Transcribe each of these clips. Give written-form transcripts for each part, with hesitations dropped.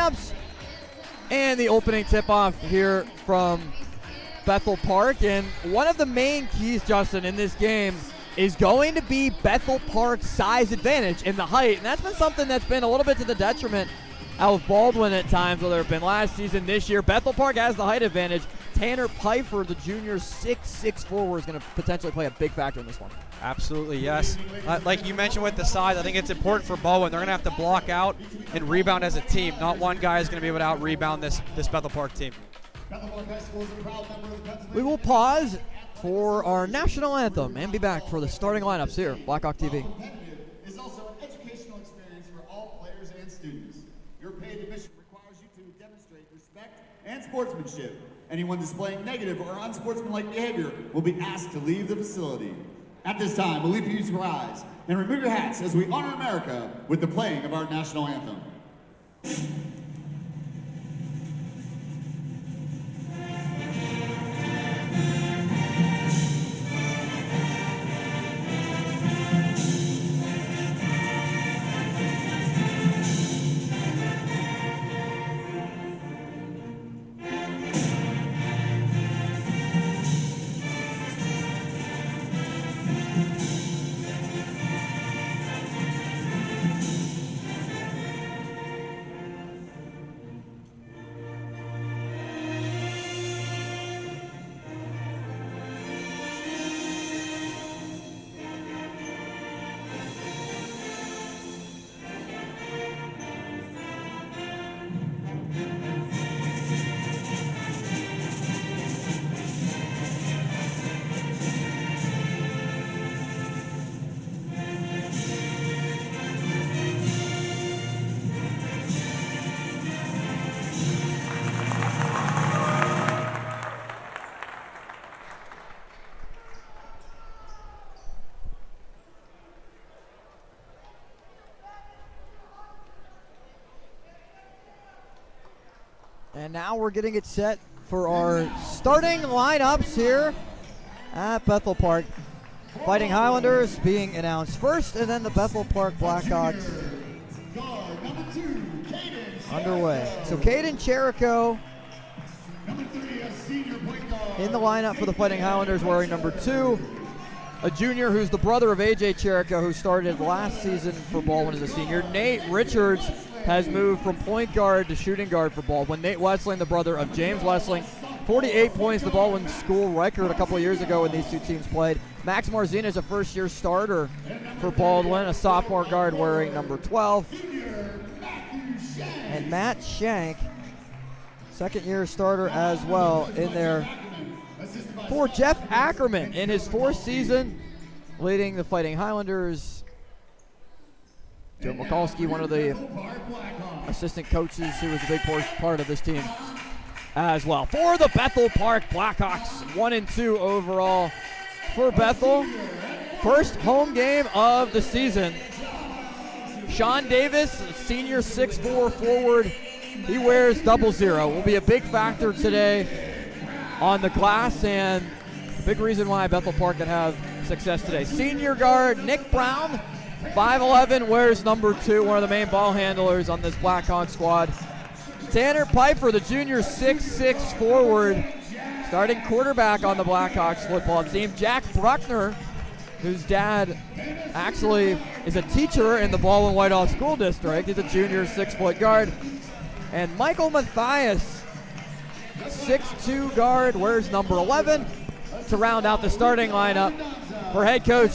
lineups and the opening tip-off here from Bethel Park. And one of the main keys, Justin, in this game is going to be Bethel Park's size advantage in the height. And that's been something that's been a little bit to the detriment of Baldwin at times, whether it been last season, this year. Bethel Park has the height advantage. Tanner Pfeiffer, the junior 6'6" forward, is going to potentially play a big factor in this one. Absolutely, yes. Like you mentioned with the size, I think it's important for Baldwin. They're going to have to block out and rebound as a team. Not one guy is going to be able to out-rebound this Bethel Park team. We will pause for our national anthem and be back for the starting lineups here, Black Hawk TV. Is also an educational experience for all players and students. Your paid admission requires you to demonstrate respect and sportsmanship. Anyone displaying negative or unsportsmanlike behavior will be asked to leave the facility. At this time, we'll leave you to rise and remove your hats as we honor America with the playing of our national anthem. And now we're getting it set for our starting lineups here at Bethel Park. Fighting Highlanders being announced first, and then the Bethel Park Black Hawks underway. So Caden Cherico in the lineup for the Fighting Highlanders, wearing number 2. A junior who's the brother of AJ Cherico, who started last season for Baldwin as a senior. Nate Richards has moved from point guard to shooting guard for Baldwin. Nate Wessling, the brother of James Wessling, 48 points, the Baldwin school record a couple of years ago when these two teams played. Max Marzina is a first-year starter for Baldwin, a sophomore guard wearing number 12. And Matt Shank, second-year starter as well in there for Jeff Ackerman in his 4th season, leading the Fighting Highlanders. Joe Mikulski, one of the assistant coaches who was a big part of this team as well. For the Bethel Park Black Hawks, 1-2 overall for Bethel. First home game of the season. Sean Davis, senior 6'4" forward, he wears 00. Will be a big factor today on the glass, and a big reason why Bethel Park can have success today. Senior guard Nick Brown, 5'11", wears number 2, one of the main ball handlers on this Black Hawk squad. Tanner Pfeiffer, the junior 6'6" forward, starting quarterback on the Black Hawks football team. Jack Bruckner, whose dad actually is a teacher in the Baldwin Whitehall School District. He's a junior 6-foot guard. And Michael Mathias, 6'2" guard, wears number 11 to round out the starting lineup for head coach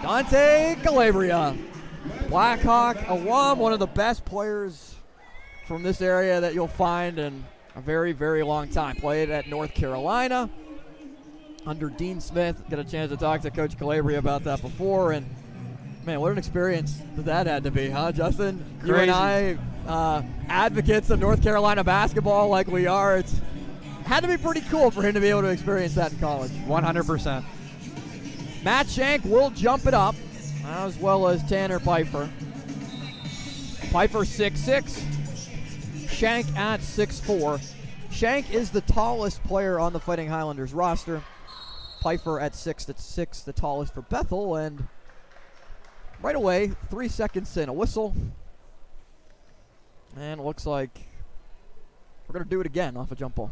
Dante Calabria. Black Hawk alum, one of the best players from this area that you'll find in a very, very long time. Played at North Carolina under Dean Smith. Got a chance to talk to Coach Calabria about that before, and man, what an experience that had to be, huh, Justin? Crazy. You and I, advocates of North Carolina basketball like we are, it's had to be pretty cool for him to be able to experience that in college. 100%. Matt Shank will jump it up, as well as Tanner Pfeiffer. Pfeiffer 6'6", Shank at 6'4". Shank is the tallest player on the Fighting Highlanders roster. Pfeiffer at 6'6", the tallest for Bethel, and right away, 3 seconds in, a whistle. And it looks like We're going to do it again off a jump ball.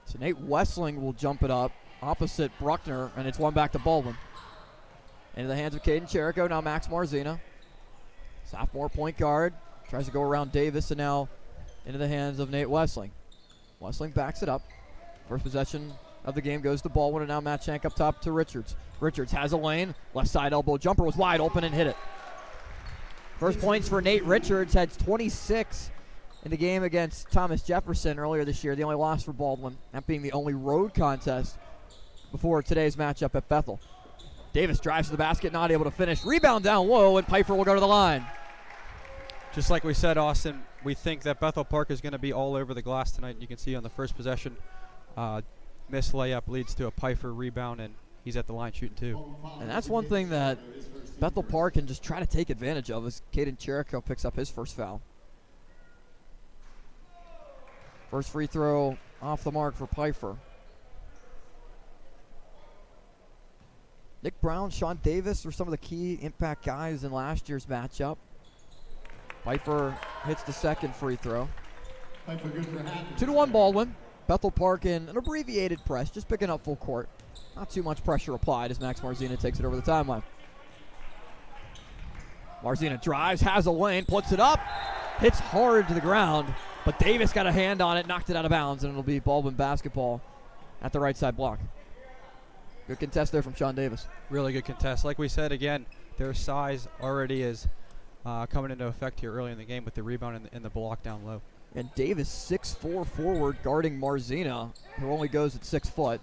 So Nate Wessling will jump it up opposite Bruckner, and it's one back to Baldwin. Into the hands of Caden Cherico, now Max Marzina. Sophomore point guard, tries to go around Davis, and now into the hands of Nate Wessling. Wessling backs it up. First possession of the game goes to Baldwin, and now Matt Shank up top to Richards. Richards has a lane, left side elbow jumper was wide open and hit it. First points for Nate Richards, had 26 in the game against Thomas Jefferson earlier this year. The only loss for Baldwin, that being the only road contest before today's matchup at Bethel. Davis drives to the basket, not able to finish. Rebound down low, and Piper will go to the line. Just like we said, Austin, we think that Bethel Park is going to be all over the glass tonight. You can see on the first possession, missed layup leads to a Piper rebound, and he's at the line shooting two. And that's one thing that Bethel Park can just try to take advantage of as Caden Cherico picks up his first foul. First free throw off the mark for Piper. Nick Brown, Sean Davis were some of the key impact guys in last year's matchup. Piper hits the second free throw. 2-1 Baldwin. Bethel Park in an abbreviated press, just picking up full court. Not too much pressure applied as Max Marzina takes it over the timeline. Marzina drives, has a lane, puts it up, hits hard to the ground, but Davis got a hand on it, knocked it out of bounds, and it'll be Baldwin basketball at the right side block. Good contest there from Sean Davis. Really good contest. Like we said, again, their size already is coming into effect here early in the game with the rebound and the block down low. And Davis, 6'4" forward, guarding Marzina, who only goes at 6 foot.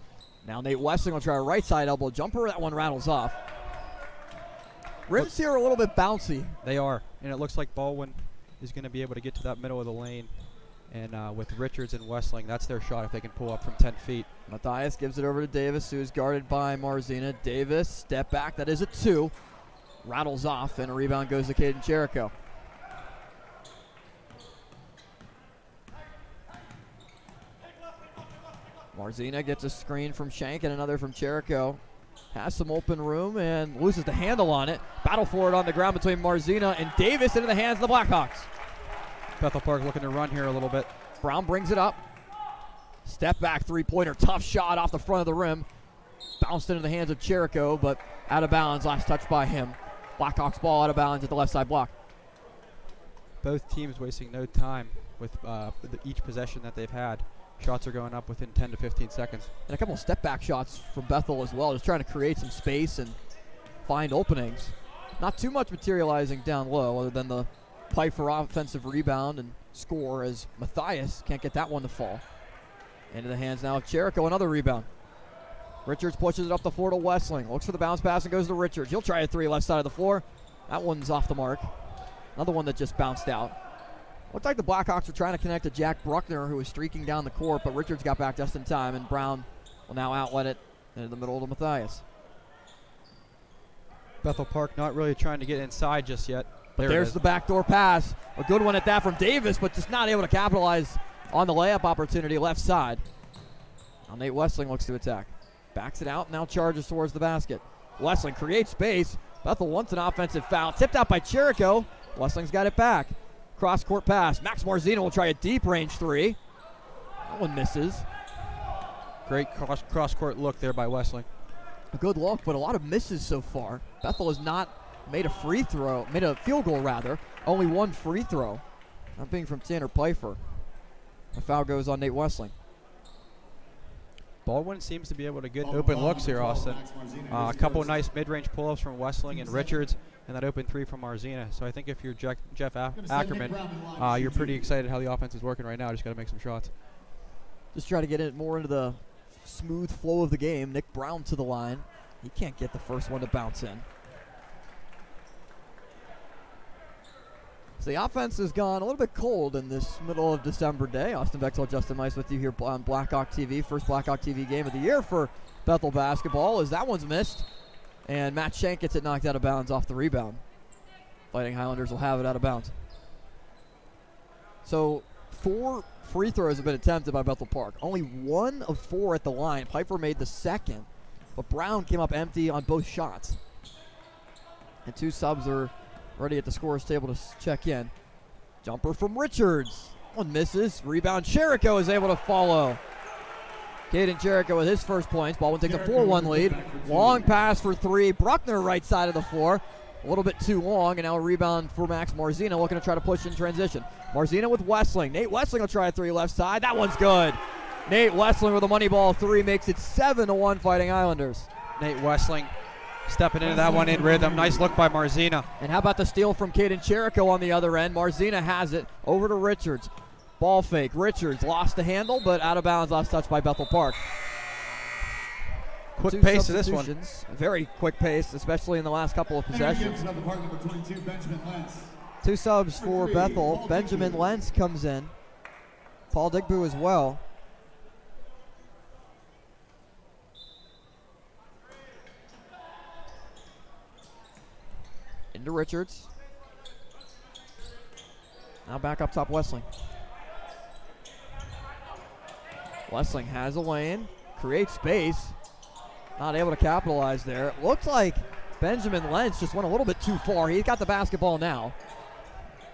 Now Nate Wessling will try a right side elbow jumper. That one rattles off. Rims here are a little bit bouncy. They are, and it looks like Baldwin is going to be able to get to that middle of the lane. And with Richards and Wessling, that's their shot if they can pull up from 10 feet. Matthias gives it over to Davis, who is guarded by Marzina. Davis, step back, that is a 2. Rattles off, and a rebound goes to Caden Cherico. Marzina gets a screen from Shank and another from Cherico. Has some open room and loses the handle on it. Battle for it on the ground between Marzina and Davis into the hands of the Blackhawks. Bethel Park looking to run here a little bit. Brown brings it up. Step back three-pointer, tough shot off the front of the rim. Bounced into the hands of Cherico, but out of bounds, last touch by him. Blackhawks ball out of bounds at the left side block. Both teams wasting no time with each possession that they've had. Shots are going up within 10 to 15 seconds. And a couple of step-back shots from Bethel as well, just trying to create some space and find openings. Not too much materializing down low other than the play for offensive rebound and score as Matthias can't get that one to fall. Into the hands now of Cherico, another rebound. Richards pushes it up the floor to Wessling. Looks for the bounce pass and goes to Richards. He'll try a 3 left side of the floor. That one's off the mark. Another one that just bounced out. Looked like the Blackhawks were trying to connect to Jack Bruckner, who was streaking down the court, but Richards got back just in time, and Brown will now outlet it into the middle of Matthias. Bethel Park not really trying to get inside just yet. But there's the backdoor pass. A good one at that from Davis, but just not able to capitalize on the layup opportunity left side. Now Nate Wessling looks to attack. Backs it out, now charges towards the basket. Wessling creates space. Bethel wants an offensive foul. Tipped out by Cherico. Wessling's got it back. Cross-court pass. Max Marzina will try a deep-range 3. That one misses. Great cross-court look there by Wessling. A good look, but a lot of misses so far. Bethel has not made a field goal rather. Only one free throw. That being from Tanner Piper. The foul goes on Nate Wessling. Baldwin seems to be able to get open looks here, Austin. A couple nice mid-range pull-ups from Wessling and Richards, and that open 3 from Marzina. So I think if you're Jeff Ackerman, you're pretty excited how the offense is working right now. Just got to make some shots. Just try to get it more into the smooth flow of the game. Nick Brown to the line. He can't get the first one to bounce in. So the offense has gone a little bit cold in this middle of December day. Austin Bechtel, Justin Mice with you here on Blackhawk TV. First Blackhawk TV game of the year for Bethel basketball as that one's missed. And Matt Shank gets it knocked out of bounds off the rebound. Fighting Highlanders will have it out of bounds. So 4 free throws have been attempted by Bethel Park. Only 1 of 4 at the line. Piper made the second, but Brown came up empty on both shots. And 2 subs are ready at the scorer's table to check in. Jumper from Richards. One misses. Rebound. Jericho is able to follow. Caden Jericho with his first points. Baldwin takes a 4-1 lead. Long pass for three. Bruckner right side of the floor. A little bit too long, and now a rebound for Max Marzina, looking to try to push in transition. Marzina with Wessling. Nate Wessling will try a three left side. That one's good. Nate Wessling with a money ball three makes it 7-1 Fighting Highlanders. Nate Wessling stepping into that one in rhythm. Nice look by Marzina. And how about the steal from Caden Jericho on the other end? Marzina has it over to Richards. Ball fake. Richards lost the handle, but out of bounds, last touch by Bethel Park. Quick pace to this one. Very quick pace, especially in the last couple of possessions. Two subs for Bethel. Benjamin Lentz comes in. Paul Digbu as well. Into Richards. Now back up top, Wessling. Wessling has a lane, creates space. Not able to capitalize there. It looks like Benjamin Lentz just went a little bit too far. He's got the basketball now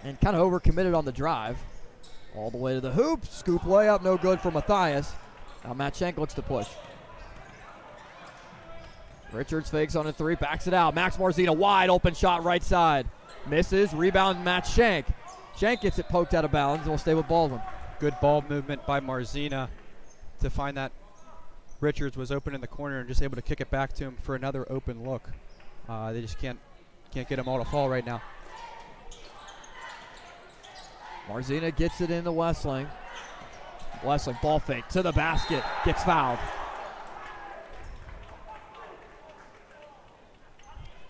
and kind of overcommitted on the drive. All the way to the hoop. Scoop layup, no good for Matthias. Now Matt Shank looks to push. Richards fakes on a three, backs it out. Max Marzina, wide open shot right side. Misses, rebound Matt Shank. Shank gets it poked out of bounds and will stay with Baldwin. Good ball movement by Marzina to find that Richards was open in the corner and just able to kick it back to him for another open look. They just can't get him all to fall right now. Marzina gets it into Wessling. Wessling ball fake to the basket, gets fouled.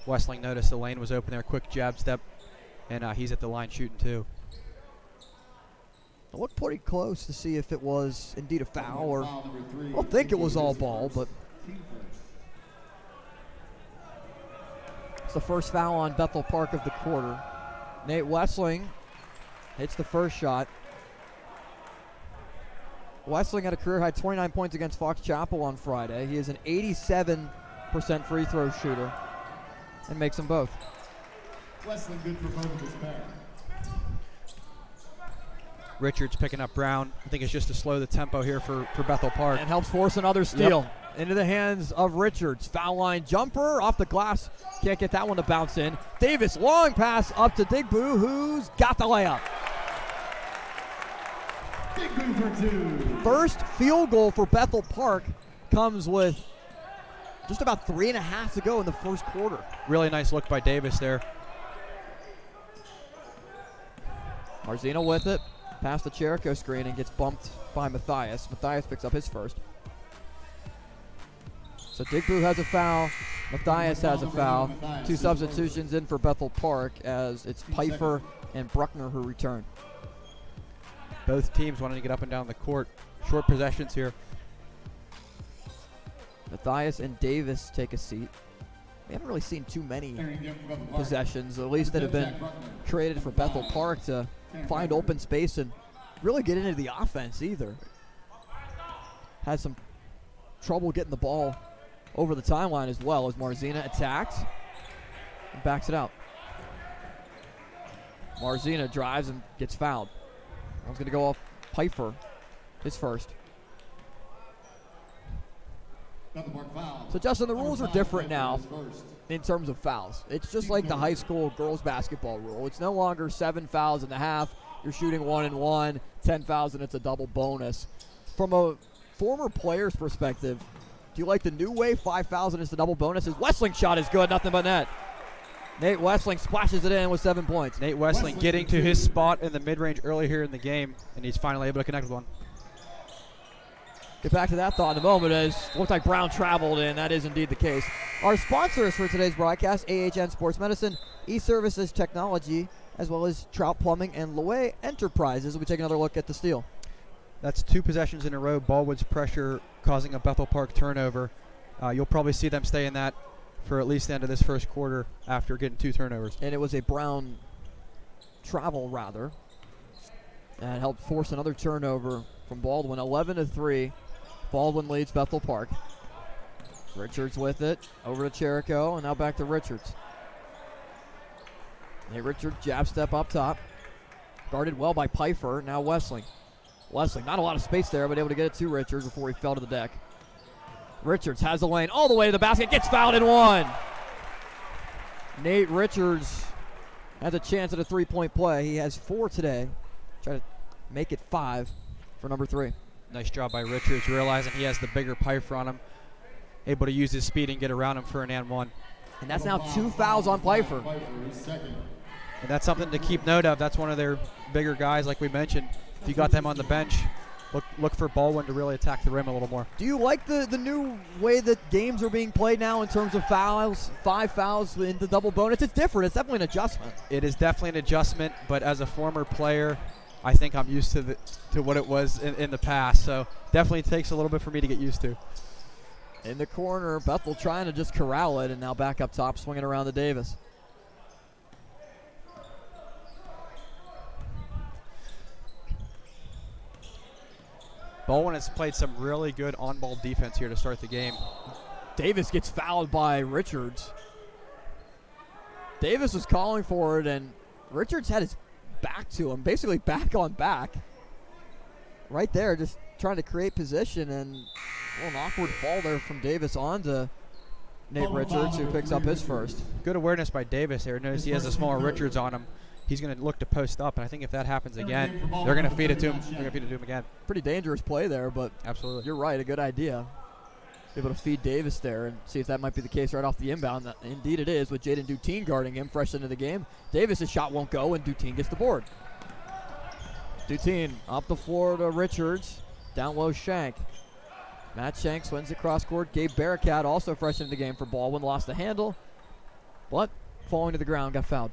Wessling noticed the lane was open there, quick jab step, and he's at the line shooting too. I looked pretty close to see if it was indeed a foul, or I don't think it was all ball, but it's the first foul on Bethel Park of the quarter. Nate Wessling hits the first shot. Wessling had a career-high 29 points against Fox Chapel on Friday. He is an 87% free throw shooter and makes them both. Wessling good for both of his pair. Richards picking up Brown. I think it's just to slow the tempo here for Bethel Park. And helps force another steal. Into the hands of Richards. Foul line jumper off the glass. Can't get that one to bounce in. Davis, long pass up to Digbu, who's got the layup. Digbu for two. First field goal for Bethel Park comes with just about 3.5 to go in the first quarter. Really nice look by Davis there. Marzina with it. Past the Jericho screen and gets bumped by Matthias. Matthias picks up his first. So Digbu has a foul. Matthias has a foul. Two substitutions in for Bethel Park as it's Pfeiffer and Bruckner who return. Both teams wanting to get up and down the court. Short possessions here. Matthias and Davis take a seat. We haven't really seen too many possessions, at least that have been created for Bethel Park to find open space and really get into the offense either. Had some trouble getting the ball over the timeline as well as Marzina attacks and backs it out. Marzina drives and gets fouled. One's going to go off Pfeiffer, his first. So, Justin, the rules are different now in terms of fouls. It's just like the high school girls basketball rule. It's no longer 7 fouls and a half. You're shooting 1 and 1, 10 fouls, and it's a double bonus. From a former player's perspective, do you like the new way, 5 fouls and it's the double bonus? His Wessling shot is good, nothing but net. Nate Wessling splashes it in with 7 points. Nate Wessling getting to his spot in the mid-range early here in the game, and he's finally able to connect with one. Get back to that thought in a moment as it looks like Brown traveled, and that is indeed the case. Our sponsors for today's broadcast, AHN Sports Medicine, E-Services Technology, as well as Trout Plumbing and Loewe Enterprises. We'll take another look at the steal. That's 2 possessions in a row. Baldwin's pressure causing a Bethel Park turnover. You'll probably see them stay in that for at least the end of this first quarter after getting 2 turnovers. And it was a Brown travel, rather, and helped force another turnover from Baldwin. 11-3. Baldwin leads Bethel Park. Richards with it. Over to Jericho, and now back to Richards. Nate Richards, jab step up top. Guarded well by Pfeiffer. Now Wessling. Wessling, not a lot of space there, but able to get it to Richards before he fell to the deck. Richards has the lane all the way to the basket. Gets fouled and one. Nate Richards has a chance at a three-point play. He has 4 today. Try to make it 5 for number 3. Nice job by Richards, realizing he has the bigger Pfeiffer on him. Able to use his speed and get around him for an and one. And that's now 2 fouls on Pfeiffer. And that's something to keep note of. That's one of their bigger guys, like we mentioned. If you got them on the bench, look for Baldwin to really attack the rim a little more. Do you like the new way that games are being played now in terms of fouls? 5 fouls in the double bonus. It's different. It's definitely an adjustment. It is definitely an adjustment, but as a former player, I think I'm used to what it was in the past. So definitely takes a little bit for me to get used to. In the corner, Bethel trying to just corral it, and now back up top, swinging around to Davis. Baldwin has played some really good on-ball defense here to start the game. Davis gets fouled by Richards. Davis was calling for it, and Richards had his back to him, basically back on back. Right there, just trying to create position, and an awkward fall there from Davis onto Nate Richards, who picks up his first. Good awareness by Davis there. Notice he has a smaller Richards on him. He's going to look to post up, and I think if that happens again, they're going to feed it to him. They're going to feed it to him again. Pretty dangerous play there, but absolutely, you're right, a good idea. Able to feed Davis there and see if that might be the case right off the inbound. Indeed it is, with Jaden Dutine guarding him fresh into the game. Davis' shot won't go, and Dutine gets the board. Dutine up the floor to Richards. Down low, Shank. Matt Shank swings across court. Gabe Barakat also fresh into the game for Baldwin. Lost the handle, but falling to the ground, got fouled.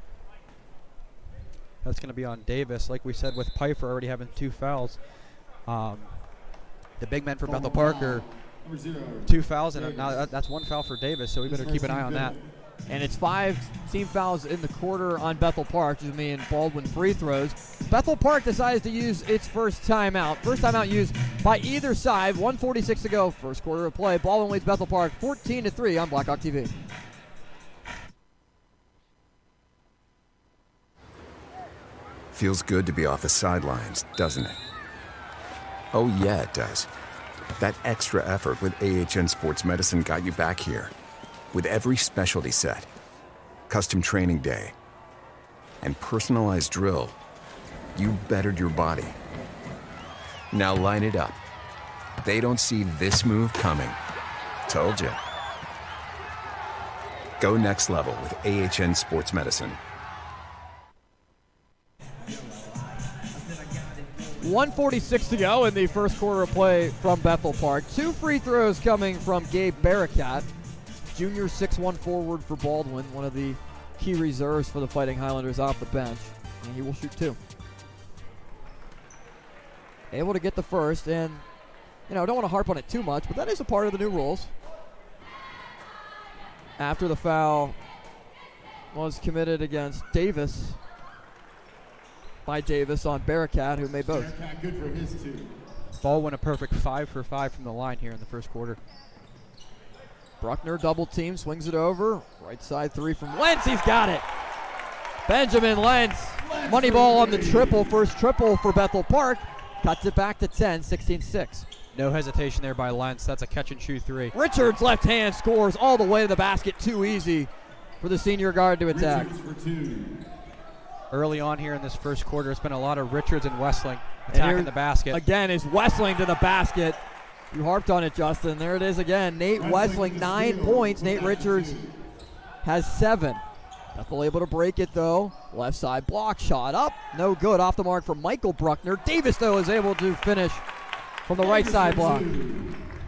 That's going to be on Davis. Like we said, with Pfeiffer already having 2 fouls. The big men for Bethel Park are 2 fouls, and now that's 1 foul for Davis, so we better keep an eye on that. And it's 5 team fouls in the quarter on Bethel Park, which means Baldwin free throws. Bethel Park decides to use its first timeout. First timeout used by either side. 1:46 to go, first quarter of play. Baldwin leads Bethel Park 14-3 on Black Hawk TV. Feels good to be off the sidelines, doesn't it? Oh yeah, it does. That extra effort with AHN Sports Medicine got you back here. With every specialty set, custom training day, and personalized drill, you bettered your body. Now line it up. They don't see this move coming. Told you. Go next level with AHN Sports Medicine. 1:46 to go in the first quarter of play from Bethel Park. 2 free throws coming from Gabe Barakat, junior 6'1" forward for Baldwin, one of the key reserves for the Fighting Highlanders off the bench, and he will shoot 2. Able to get the first, and don't want to harp on it too much, but that is a part of the new rules. After the foul was committed against Davis, by Davis on Barakat, who made both. Good for his 2. Baldwin a perfect 5 for 5 from the line here in the first quarter. Bruckner double team, swings it over. Right side 3 from Lentz, he's got it. Benjamin Lentz, money ball on the triple, first triple for Bethel Park. Cuts it back to 10, 16-6. No hesitation there by Lentz. That's a catch and shoot 3. Richards left hand scores all the way to the basket, too easy for the senior guard to attack. Early on here in this first quarter, it's been a lot of Richards and Wessling attacking the basket. Again is Wessling to the basket. You harped on it, Justin. There it is again. Nate Wessling, 9 points. Nate Richards has 7. Bethel able to break it, though. Left side block shot up. No good. Off the mark for Michael Bruckner. Davis, though, is able to finish from the right side block.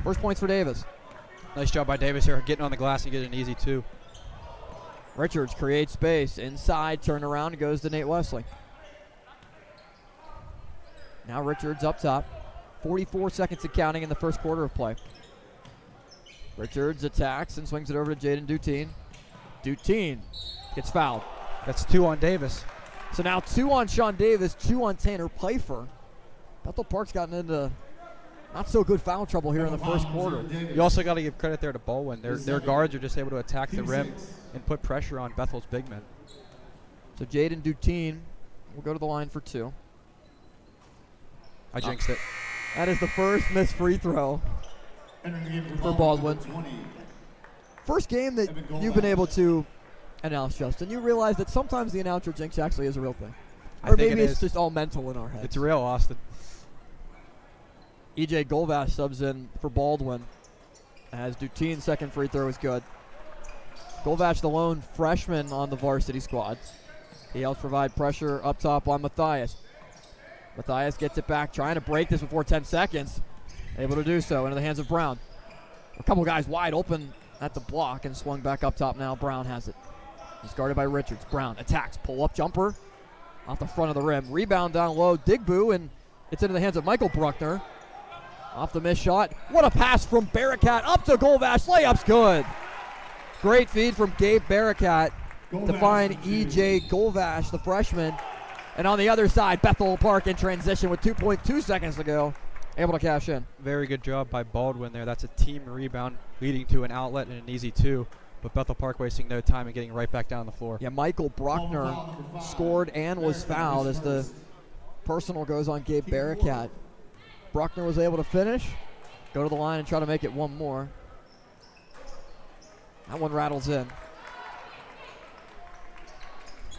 First points for Davis. Nice job by Davis here, getting on the glass and getting an easy 2. Richards creates space. Inside, turn around, goes to Nate Wessling. Now Richards up top. 44 seconds and counting in the first quarter of play. Richards attacks and swings it over to Jaden Dutine. Dutine gets fouled. That's 2 on Davis. So now 2 on Sean Davis, 2 on Tanner Pfeiffer. Bethel Park's gotten into not so good foul trouble here in the first quarter. You also got to give credit there to Baldwin. Their guards are just able to attack the rim and put pressure on Bethel's big men. So Jaden Dutine will go to the line for 2. I jinxed it. That is the first missed free throw for Baldwin. First game that you've been able to announce, Justin. You realize that sometimes the announcer jinx actually is a real thing. Or maybe it's just all mental in our heads. It's real, Austin. EJ Golvash subs in for Baldwin as Dutine's second free throw is good. Golvash, the lone freshman on the varsity squad. He helps provide pressure up top on Matthias. Matthias gets it back, trying to break this before 10 seconds. Able to do so into the hands of Brown. A couple guys wide open at the block and swung back up top now. Brown has it. He's guarded by Richards. Brown attacks, pull-up jumper off the front of the rim. Rebound down low, Digbu, and it's into the hands of Michael Bruckner. Off the missed shot. What a pass from Barakat up to Golvash. Layup's good. Great feed from Gabe Barakat to find E.J. Golvash, the freshman. And on the other side, Bethel Park in transition with 2.2 seconds to go. Able to cash in. Very good job by Baldwin there. That's a team rebound leading to an outlet and an easy 2. But Bethel Park wasting no time and getting right back down the floor. Yeah, Michael Bruckner scored and was fouled as the personal goes on Gabe Barakat. Bruckner was able to finish, go to the line and try to make it one more. That one rattles in.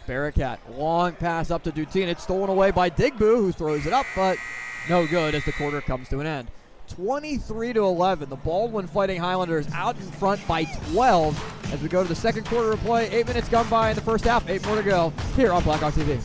Barakat, long pass up to Dutine. It's stolen away by Digbu, who throws it up, but no good as the quarter comes to an end. 23-11, the Baldwin Fighting Highlanders out in front by 12 as we go to the second quarter of play. 8 minutes gone by in the first half, 8 more to go here on Black Hawk TV.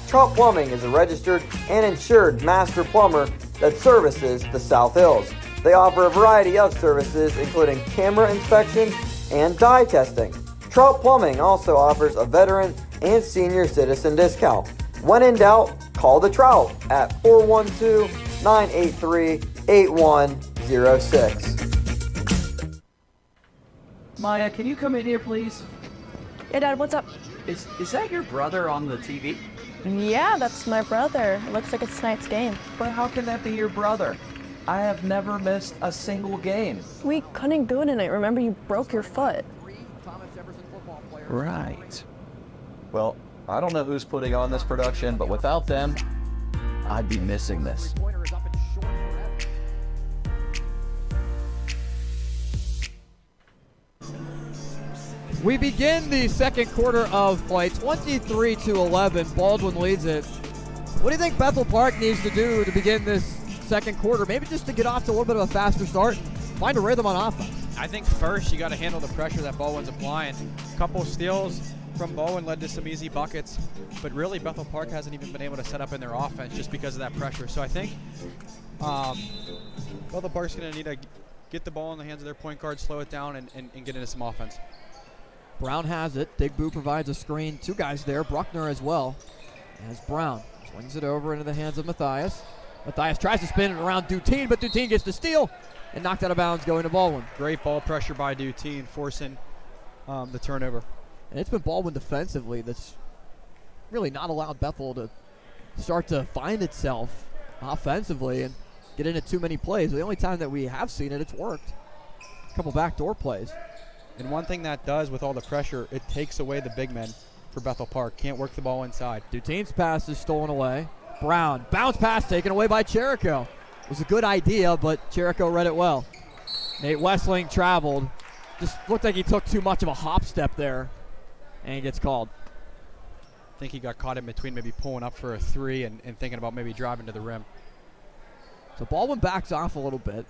Trout Plumbing is a registered and insured master plumber that services the South Hills. They offer a variety of services including camera inspection and dye testing. Trout Plumbing also offers a veteran and senior citizen discount. When in doubt, call the Trout at 412-983-8106. Maya, can you come in here, please? Yeah, Dad, what's up? Is that your brother on the TV? Yeah, that's my brother. It looks like it's tonight's game. But how can that be your brother? I have never missed a single game. We couldn't go tonight. Remember, you broke your foot. Right. Well, I don't know who's putting on this production, but without them, I'd be missing this. We begin the second quarter of play, 23-11. Baldwin leads it. What do you think Bethel Park needs to do to begin this second quarter? Maybe just to get off to a little bit of a faster start, find a rhythm on offense. I think first you got to handle the pressure that Baldwin's applying. A couple steals from Baldwin led to some easy buckets, but really Bethel Park hasn't even been able to set up in their offense just because of that pressure. So I think Bethel Park's going to need to get the ball in the hands of their point guard, slow it down, and get into some offense. Brown has it. Digbu provides a screen. 2 guys there. Bruckner as well. As Brown swings it over into the hands of Matthias. Matthias tries to spin it around Dutine, but Dutine gets the steal and knocked out of bounds going to Baldwin. Great ball pressure by Dutine, forcing the turnover. And it's been Baldwin defensively that's really not allowed Bethel to start to find itself offensively and get into too many plays. The only time that we have seen it, it's worked. A couple backdoor plays. And one thing that does with all the pressure, it takes away the big men for Bethel Park. Can't work the ball inside. Dutine's pass is stolen away. Brown, bounce pass taken away by Cherico. It was a good idea, but Cherico read it well. Nate Westling traveled. Just looked like he took too much of a hop step there, and he gets called. I think he got caught in between maybe pulling up for a 3 and thinking about maybe driving to the rim. So Baldwin backs off a little bit.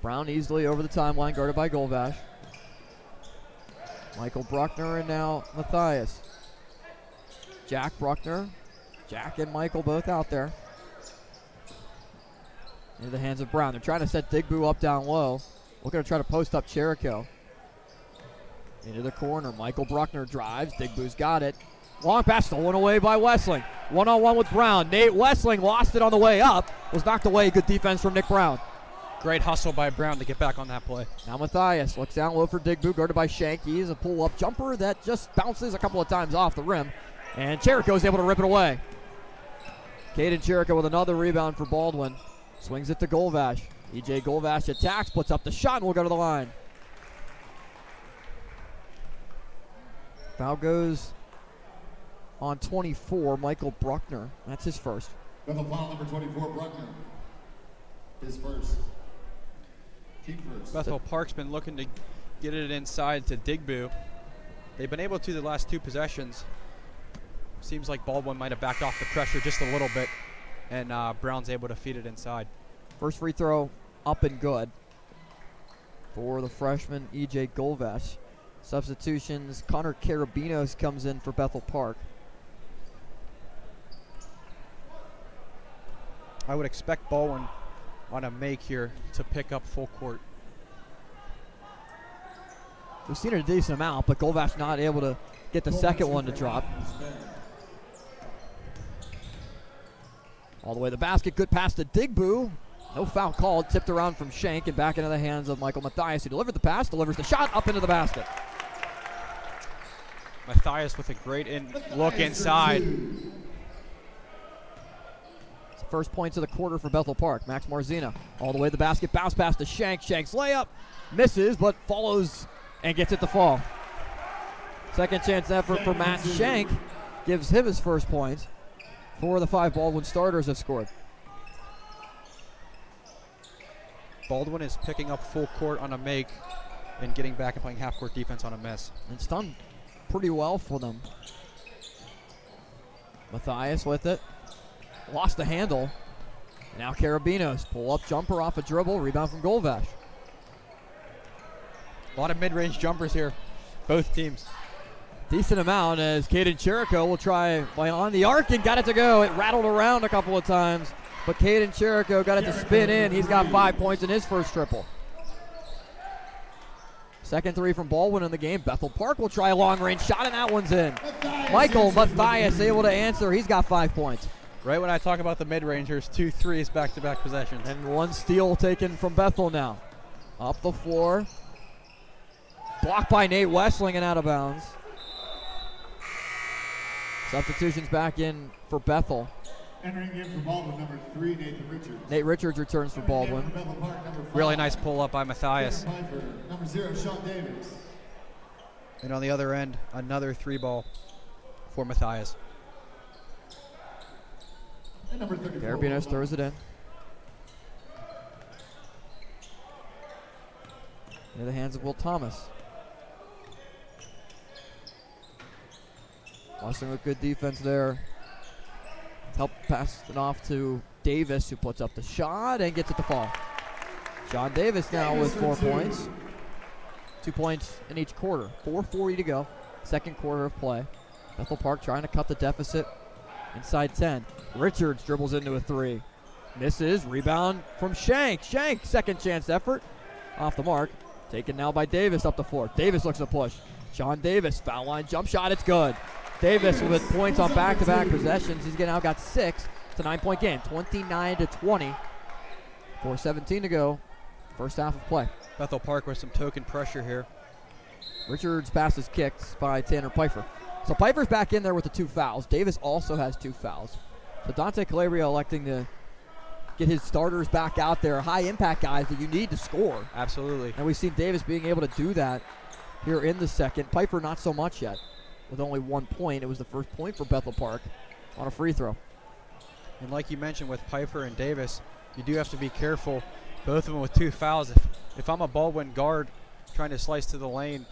Brown easily over the timeline, guarded by Golvash. Michael Bruckner and now Matthias. Jack Bruckner. Jack and Michael both out there. Into the hands of Brown. They're trying to set Digbu up down low. Looking to try to post up Cherico. Into the corner. Michael Bruckner drives. Digbu's got it. Long pass stolen away by Westling. One-on-one with Brown. Nate Westling lost it on the way up. Was knocked away. Good defense from Nick Brown. Great hustle by Brown to get back on that play. Now Matthias looks down low for Digbu, guarded by Shanky. Is a pull-up jumper that just bounces a couple of times off the rim. And Cherico is able to rip it away. Caden Cherico with another rebound for Baldwin. Swings it to Golvash. EJ Golvash attacks, puts up the shot, and will go to the line. Foul goes on 24, Michael Bruckner. That's his first. Bethel foul number 24, Bruckner. His first. Team first. Bethel Park's been looking to get it inside to Digbu. They've been able to the last 2 possessions. Seems like Baldwin might have backed off the pressure just a little bit, and Brown's able to feed it inside. First free throw up and good for the freshman EJ Golvash. Substitutions, Connor Carabinos comes in for Bethel Park. I would expect Baldwin on a make here to pick up full court. We've seen it a decent amount, but Golvash not able to get the second one to drop. All the way to the basket, good pass to Digbu. No foul called, tipped around from Shank and back into the hands of Michael Matthias, who delivered the pass, delivers the shot up into the basket. Matthias with a great look inside. It's the first points of the quarter for Bethel Park. Max Marzina all the way to the basket, bounce pass to Shank. Shank's layup misses, but follows and gets it to fall. Second chance effort for Matt Shank gives him his first points. 4 of the 5 Baldwin starters have scored. Baldwin is picking up full court on a make and getting back and playing half-court defense on a miss. It's done pretty well for them. Matthias with it. Lost the handle. Now Carabinos. Pull-up jumper off a dribble. Rebound from Golvash. A lot of mid-range jumpers here, both teams. Decent amount as Caden Cherico will try by on the arc and got it to go. It rattled around a couple of times, but Caden Cherico got it to spin in. He's got 5 points in his first triple. Second three from Baldwin in the game. Bethel Park will try a long-range shot, and that one's in. Michael Matthias able to answer. He's got 5 points. Right when I talk about the mid-rangers, 2 threes back-to-back possessions. And 1 steal taken from Bethel now. Up the floor. Blocked by Nate Wessling and out of bounds. Substitutions back in for Bethel. Entering in for Baldwin, number 3, Nathan Richards. Nate Richards returns for Baldwin. Really nice pull-up by Matthias. Number 0, Sean Davis. And on the other end, another 3-ball for Matthias. And number 34. Carabinos throws it in. Into the hands of Will Thomas. Wessling with good defense there. Help pass it off to Davis, who puts up the shot and gets it to fall. Sean Davis now with 4 points. 2 points in each quarter. 4:40 to go. Second quarter of play. Bethel Park trying to cut the deficit inside 10. Richards dribbles into a 3. Misses. Rebound from Shank. Shank, second chance effort. Off the mark. Taken now by Davis up the floor. Davis looks to push. Sean Davis, foul line jump shot. It's good. Davis with points on back-to-back possessions. He's now got 6. It's a 9-point game, 29-20. 4:17 to go, first half of play. Bethel Park with some token pressure here. Richards pass is kicked by Tanner Pfeiffer. So Pfeiffer's back in there with the 2 fouls. Davis also has 2 fouls. So Dante Calabria electing to get his starters back out there, high-impact guys that you need to score. Absolutely. And we've seen Davis being able to do that here in the second. Pfeiffer not so much yet. With only 1 point. It was the first point for Bethel Park on a free throw. And like you mentioned with Pfeiffer and Davis, you do have to be careful. Both of them with 2 fouls. If I'm a Baldwin guard trying to slice to the lane,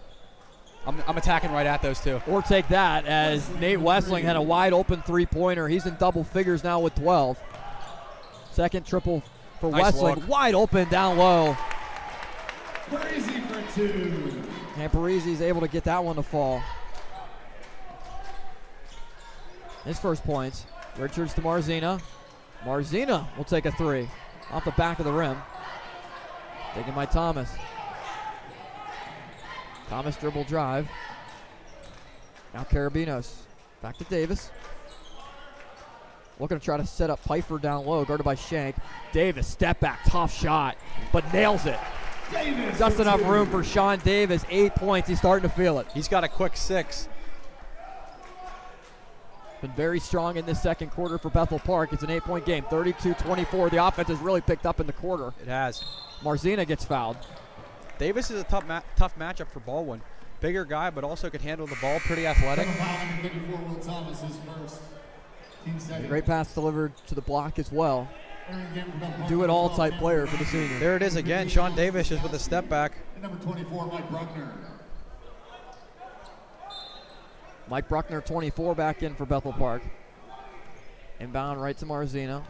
I'm attacking right at those 2. Or take that as Nate Wessling had a wide open 3-pointer. He's in double figures now with 12. Second triple for Nice Wessling. look. Wide open down low. Parisi for 2. And Parisi's able to get that one to fall. His first points. Richards to Marzina. Marzina will take a 3 off the back of the rim. Taken by Thomas. Thomas dribble drive. Now Carabinos. Back to Davis. Looking to try to set up Pfeiffer down low, guarded by Shank. Davis, step back, tough shot, but nails it. Davis Just enough room for Sean Davis. 8 points. He's starting to feel it. He's got a quick 6. Been very strong in this second quarter for Bethel Park. It's an 8-point game, 32-24. The offense has really picked up in the quarter. It has. Marzina gets fouled. Davis is a tough matchup for Baldwin. Bigger guy, but also could handle the ball, pretty athletic. A great pass delivered to the block as well. Do-it-all type player for the senior. There it is again. Sean Davis just with a step back. Number 24, Mike Bruckner. Mike Bruckner, 24, back in for Bethel Park. Inbound right to Marzina.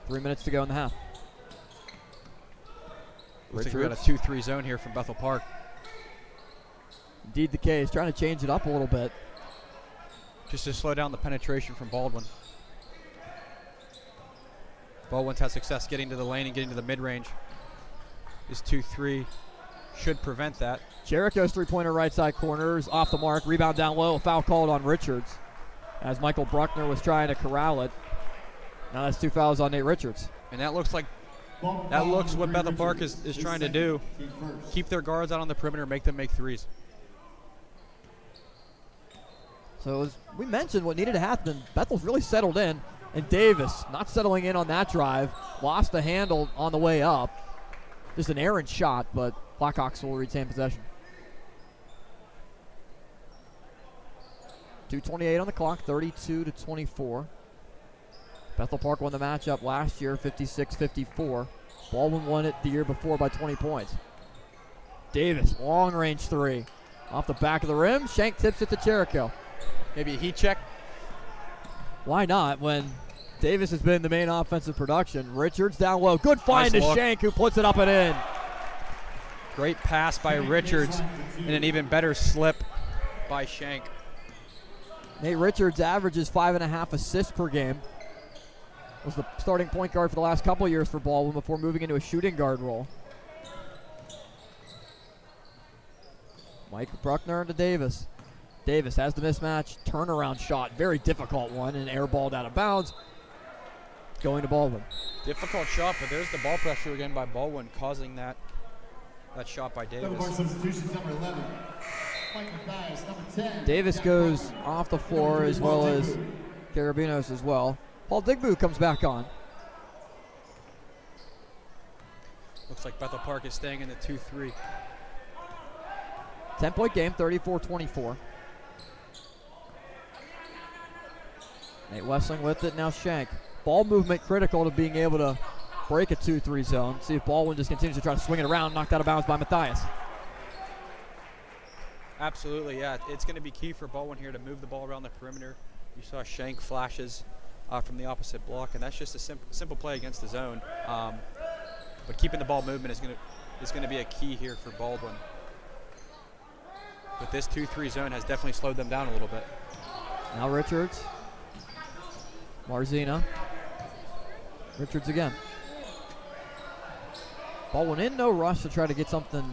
3 minutes to go in the half. Looks like we got a 2-3 zone here from Bethel Park. Indeed the case. Trying to change it up a little bit. Just to slow down the penetration from Baldwin. Baldwin's had success getting to the lane and getting to the mid-range. This 2-3 should prevent that. Jericho's three-pointer right side corner is off the mark. Rebound down low. A foul called on Richards as Michael Bruckner was trying to corral it. Now that's 2 fouls on Nate Richards. And that looks what Bethel Park is trying to do. Keep their guards out on the perimeter, make them make threes. So as we mentioned, what needed to happen, Bethel's really settled in, and Davis not settling in on that drive. Lost the handle on the way up. Just an errant shot, but Blackhawks will retain possession. 2:28 on the clock, 32-24. Bethel Park won the matchup last year, 56-54. Baldwin won it the year before by 20 points. Davis, long-range three. Off the back of the rim, Shank tips it to Jericho. Maybe a heat check. Why not when Davis has been the main offensive production? Richards down low. Good find Nice to look. Shank, who puts it up and in. Great pass by Richards and an even better slip by Shank. Nate Richards averages 5.5 assists per game. Was the starting point guard for the last couple years for Baldwin before moving into a shooting guard role. Mike Bruckner to Davis. Davis has the mismatch, turnaround shot, very difficult one, and airballed out of bounds. Going to Baldwin. Difficult shot, but there's the ball pressure again by Baldwin, causing that shot by Davis. Substitutions number 11. Mike Mathias, number 10. Davis goes off the floor as well as Carabinos as well. Paul Digbu comes back on. Looks like Bethel Park is staying in the 2-3. 10-point game, 34-24. Nate Wessling with it, now Shank. Ball movement critical to being able to break a 2-3 zone. See if Baldwin just continues to try to swing it around, knocked out of bounds by Mathias. Absolutely, yeah. It's going to be key for Baldwin here to move the ball around the perimeter. You saw Shank flashes from the opposite block, and that's just a simple play against the zone. But keeping the ball movement is going to be a key here for Baldwin. But this 2-3 zone has definitely slowed them down a little bit. Now Richards. Marzina. Richards again. Baldwin in no rush to try to get something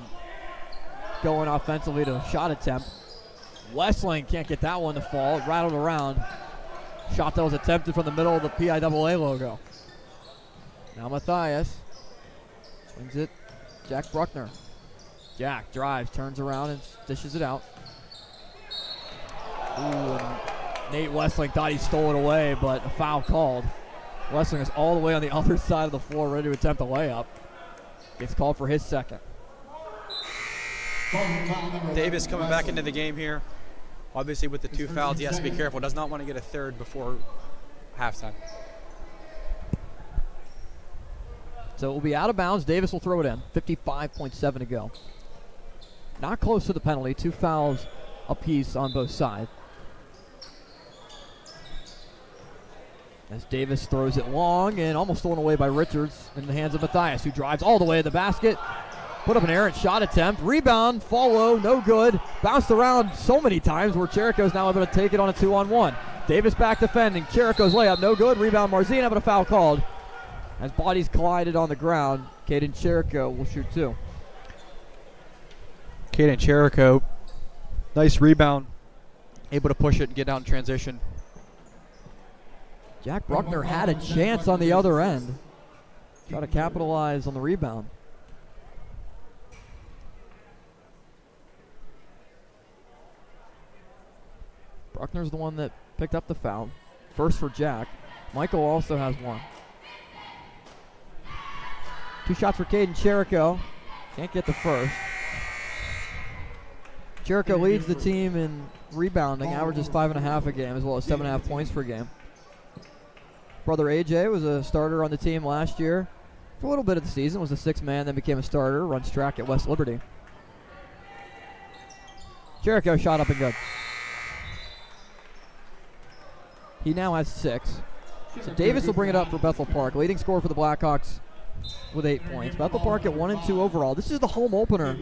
going offensively to a shot attempt. Wessling can't get that one to fall. It rattled around. Shot that was attempted from the middle of the PIAA logo. Now Mathias. Swings it. Jack Bruckner. Jack drives, turns around, and dishes it out. Ooh, and Nate Wessling thought he stole it away, but a foul called. Wessling is all the way on the other side of the floor, ready to attempt a layup. Gets called for his second. Davis coming back into the game here. Obviously with the 2 fouls, he has to be careful. Does not want to get a third before halftime. So it will be out of bounds. Davis will throw it in. 55.7 to go. Not close to the penalty. 2 fouls apiece on both sides. As Davis throws it long and almost stolen away by Richards in the hands of Mathias, who drives all the way to the basket. Put up an errant shot attempt. Rebound, follow, no good. Bounced around so many times where Jericho's now able to take it on a 2-on-1. Davis back defending. Jericho's layup, no good. Rebound, Marzina, but a foul called. As bodies collided on the ground, Caden Jericho will shoot 2. Caden Jericho, nice rebound. Able to push it and get out in transition. Jack Bruckner had a chance on the other end. Try to capitalize on the rebound. Bruckner's the one that picked up the foul. First for Jack. Michael also has one. 2 shots for Caden Cherico. Can't get the first. Cherico leads the team in rebounding, averages 5.5 a game, as well as 7.5 points per game. Brother AJ was a starter on the team last year. For a little bit of the season, was a 6th man, then became a starter, runs track at West Liberty. Cherico shot up and good. He now has 6. So Davis will bring it up for Bethel Park. Leading scorer for the Blackhawks with 8 points. Bethel Park at 1 and 2 overall. This is the home opener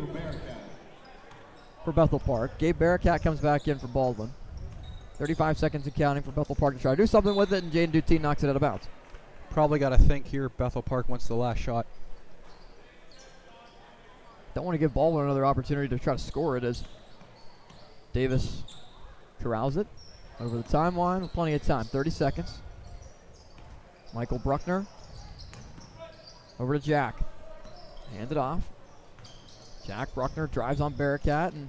for Bethel Park. Gabe Barakat comes back in for Baldwin. 35 seconds and counting for Bethel Park to try to do something with it, and Jaden Dutine knocks it out of bounds. Probably got to think here Bethel Park wants the last shot. Don't want to give Baldwin another opportunity to try to score it as Davis corrals it over the timeline with plenty of time. 30 seconds. Michael Bruckner over to Jack. Hand it off. Jack Bruckner drives on Barakat and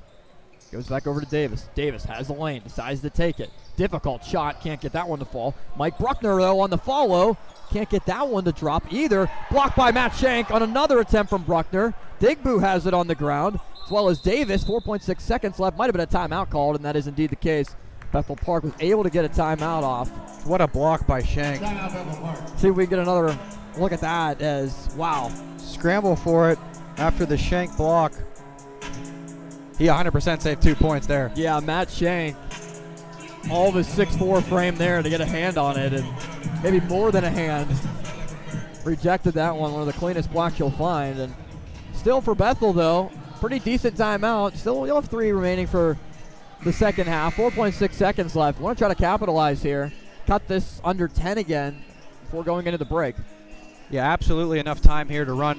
goes back over to Davis. Davis has the lane, decides to take it. Difficult shot, can't get that one to fall. Mike Bruckner, though, on the follow. Can't get that one to drop either. Blocked by Matt Shank on another attempt from Bruckner. Digbu has it on the ground, as well as Davis. 4.6 seconds left. Might have been a timeout called, and that is indeed the case. Bethel Park was able to get a timeout off. What a block by Shank. See if we get another look at that as, wow. Scramble for it after the Shank block. He 100% saved 2 points there. Yeah, Matt Shank, all of his 6'4" frame there to get a hand on it, and maybe more than a hand. Rejected that one of the cleanest blocks you'll find. And still for Bethel, though, pretty decent timeout. Still, you'll have 3 remaining for the second half. 4.6 seconds left. Want to try to capitalize here. Cut this under 10 again before going into the break. Yeah, absolutely enough time here to run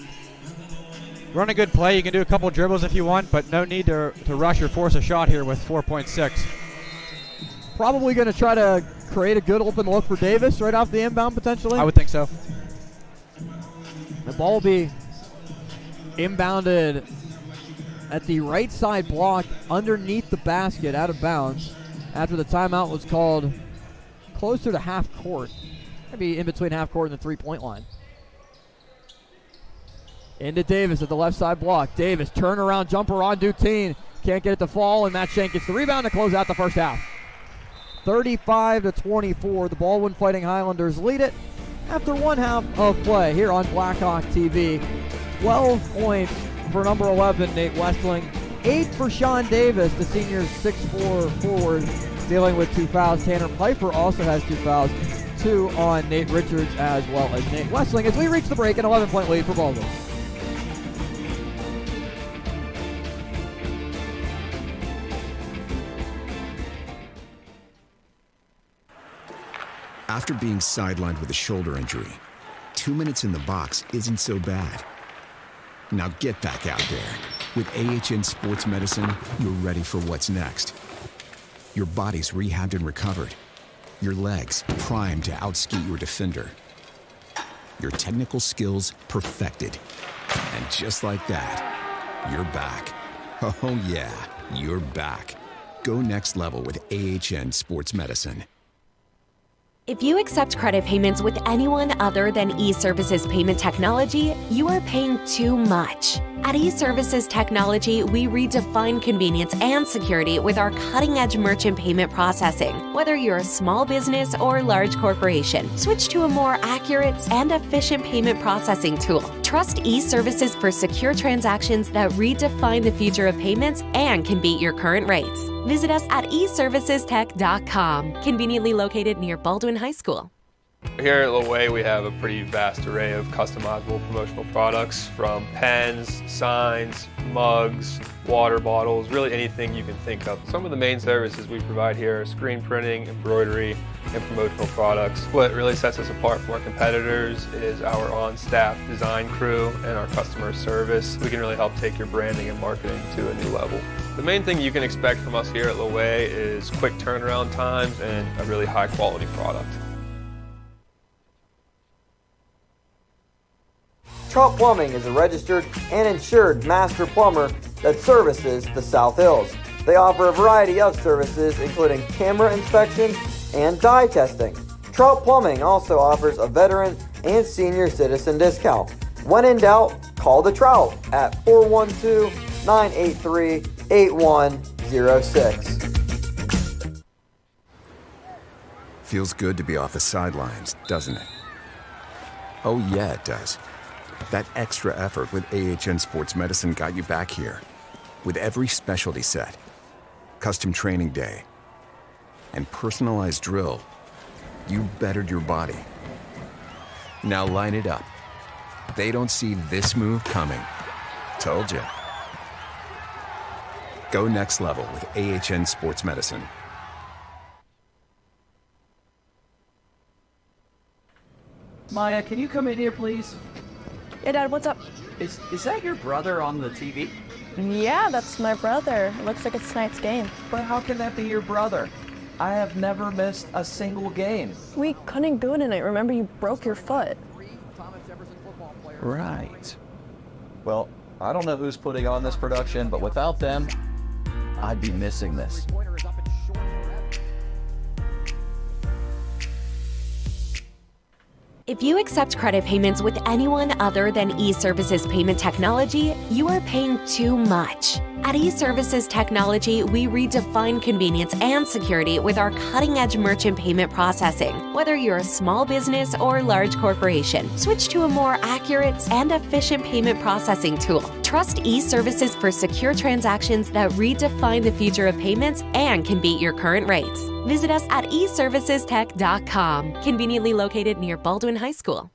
a good play. You can do a couple dribbles if you want, but no need to rush or force a shot here with 4.6. Probably going to try to create a good open look for Davis right off the inbound potentially. I would think so. The ball will be inbounded at the right side block underneath the basket, out of bounds, after the timeout was called closer to half court. Maybe in between half court and the 3-point line. Into Davis at the left side block. Davis, turnaround jumper on Dutine. Can't get it to fall, and Matt Shank gets the rebound to close out the first half. 35-24. The Baldwin Fighting Highlanders lead it after 1 half of play here on Blackhawk TV. 12 points for number 11, Nate Westling. 8 for Sean Davis, the senior's 6'4" forward, dealing with 2 fouls. Tanner Piper also has 2 fouls. 2 on Nate Richards as well as Nate Westling as we reach the break, an 11-point lead for Baldwin. After being sidelined with a shoulder injury, 2 minutes in the box isn't so bad. Now get back out there. With AHN Sports Medicine, you're ready for what's next. Your body's rehabbed and recovered. Your legs primed to outskeet your defender. Your technical skills perfected. And just like that, you're back. Oh yeah, you're back. Go next level with AHN Sports Medicine. If you accept credit payments with anyone other than eServices Payment Technology, you are paying too much. At eServices Technology, we redefine convenience and security with our cutting-edge merchant payment processing. Whether you're a small business or large corporation, switch to a more accurate and efficient payment processing tool. Trust eServices for secure transactions that redefine the future of payments and can beat your current rates. Visit us at eservicestech.com, conveniently located near Baldwin High School. Here at Loway, we have a pretty vast array of customizable promotional products, from pens, signs, mugs, water bottles, really anything you can think of. Some of the main services we provide here are screen printing, embroidery, and promotional products. What really sets us apart from our competitors is our on-staff design crew and our customer service. We can really help take your branding and marketing to a new level. The main thing you can expect from us here at Loway is quick turnaround times and a really high quality product. Trump Plumbing is a registered and insured master plumber that services the South Hills. They offer a variety of services, including camera inspection and dye testing. Trout Plumbing also offers a veteran and senior citizen discount. When in doubt, call the Trout at 412-983-8106. Feels good to be off the sidelines, doesn't it? Oh yeah, it does. That extra effort with AHN Sports Medicine got you back here. With every specialty set, custom training day, and personalized drill, you bettered your body. Now line it up. They don't see this move coming. Told ya. Go next level with AHN Sports Medicine. Maya, can you come in here, please? Yeah, Dad, what's up? Is that your brother on the TV? Yeah, that's my brother. It looks like it's tonight's game. But how can that be your brother? I have never missed a single game. We couldn't go tonight. Remember, you broke your foot. Right. Well, I don't know who's putting on this production, but without them, I'd be missing this. If you accept credit payments with anyone other than eServices Payment Technology, you are paying too much. At eServices Technology, we redefine convenience and security with our cutting-edge merchant payment processing. Whether you're a small business or large corporation, switch to a more accurate and efficient payment processing tool. Trust eServices for secure transactions that redefine the future of payments and can beat your current rates. Visit us at eservicestech.com, conveniently located near Baldwin High School.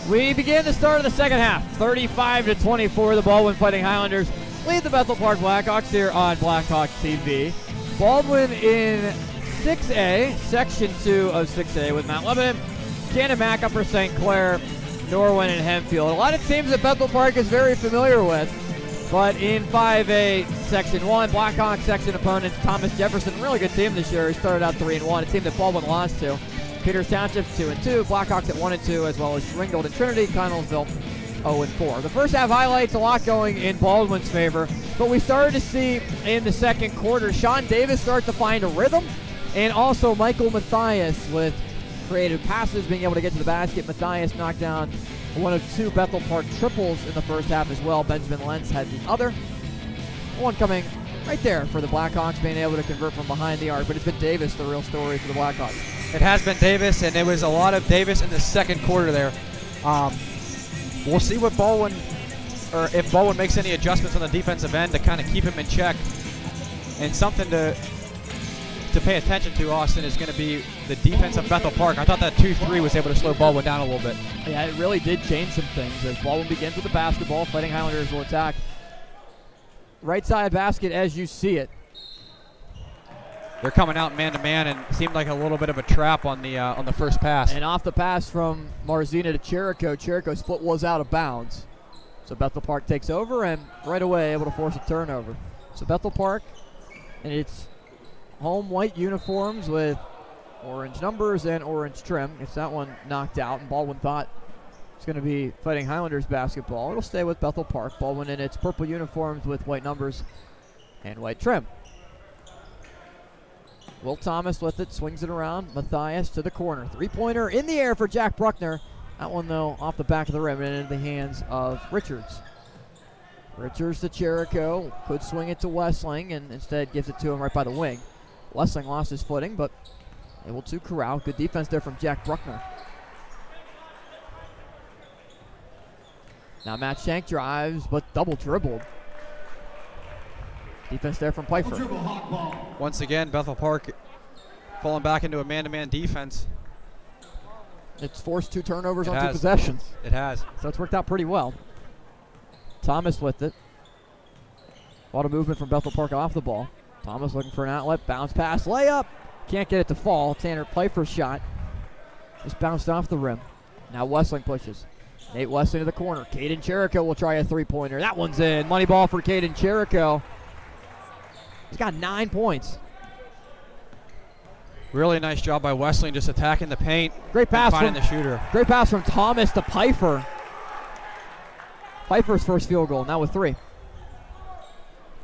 We begin the start of the second half. 35-24, the Baldwin Fighting Highlanders lead the Bethel Park Black Hawks here on Black Hawk TV. Baldwin in 6A, Section 2 of 6A with Mount Lebanon, Cannon Mac, Upper St. Clair, Norwin, and Hempfield. A lot of teams that Bethel Park is very familiar with, but in 5A, Section 1, Black Hawk section opponents, Thomas Jefferson, really good team this year. He started out 3-1, a team that Baldwin lost to. Peters Township 2-2, Blackhawks at 1-2, as well as Ringgold and Trinity, Connellsville 0-4. The first half highlights, a lot going in Baldwin's favor, but we started to see in the second quarter Sean Davis start to find a rhythm, and also Michael Matthias with creative passes, being able to get to the basket. Matthias knocked down one of 2 Bethel Park triples in the first half as well. Benjamin Lentz had the other. One coming right there for the Blackhawks, being able to convert from behind the arc, but it's been Davis the real story for the Blackhawks. It has been Davis, and it was a lot of Davis in the second quarter there. We'll see what Baldwin, or if Baldwin makes any adjustments on the defensive end to kind of keep him in check. And something to pay attention to, Austin, is going to be the defense of Bethel Park. I thought that 2-3 was able to slow Baldwin down a little bit. Yeah, it really did change some things. As Baldwin begins with the basketball, Fighting Highlanders will attack. Right side basket as you see it. They're coming out man-to-man, and seemed like a little bit of a trap on the first pass. And off the pass from Marzina to Cherico split was out of bounds. So Bethel Park takes over, and right away able to force a turnover. So Bethel Park in its home white uniforms with orange numbers and orange trim. It's that one knocked out, and Baldwin thought it's going to be Fighting Highlanders basketball. It'll stay with Bethel Park. Baldwin in its purple uniforms with white numbers and white trim. Will Thomas with it, swings it around. Matthias to the corner. Three-pointer in the air for Jack Bruckner. That one, though, off the back of the rim and into the hands of Richards. Richards to Cherico. Could swing it to Westling, and instead gives it to him right by the wing. Westling lost his footing, but able to corral. Good defense there from Jack Bruckner. Now Matt Shank drives, but double dribbled. Defense there from Pfeiffer. Once again, Bethel Park falling back into a man-to-man defense. It's forced 2 turnovers on 2 has. possessions. It has. So it's worked out pretty well. Thomas with it. A lot of movement from Bethel Park off the ball. Thomas looking for an outlet. Bounce pass. Layup. Can't get it to fall. Tanner Pfeiffer's shot just bounced off the rim. Now Westling pushes. Nate Westling to the corner. Caden Cherico will try a 3-pointer. That one's in. Money ball for Caden Cherico. He's got 9 points. Really nice job by Westling, just attacking the paint. Great pass finding from the shooter. Great pass from Thomas to Pfeiffer. Pfeiffer's first field goal, now with 3. I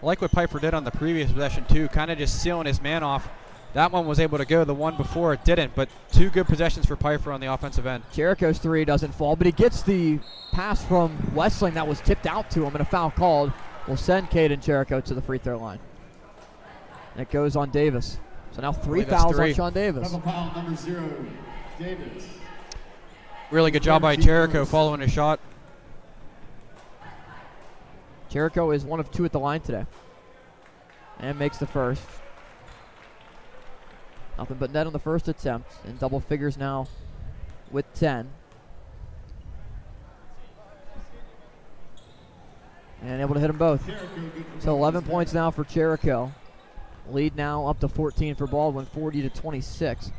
like what Pfeiffer did on the previous possession too, kind of just sealing his man off. That one was able to go. The one before it didn't, but 2 good possessions for Pfeiffer on the offensive end. Cherico's 3 doesn't fall, but he gets the pass from Westling that was tipped out to him, and a foul called will send Caden Cherico to the free throw line. And it goes on Davis. So now 3 fouls on Sean Davis. Double foul number 0, Davis. Really good job by Cherico following his shot. Cherico is 1 of 2 at the line today. And makes the first. Nothing but net on the first attempt. In double figures now with 10. And able to hit them both. So 11 points now for Cherico. Lead now up to 14 for Baldwin, 40-26.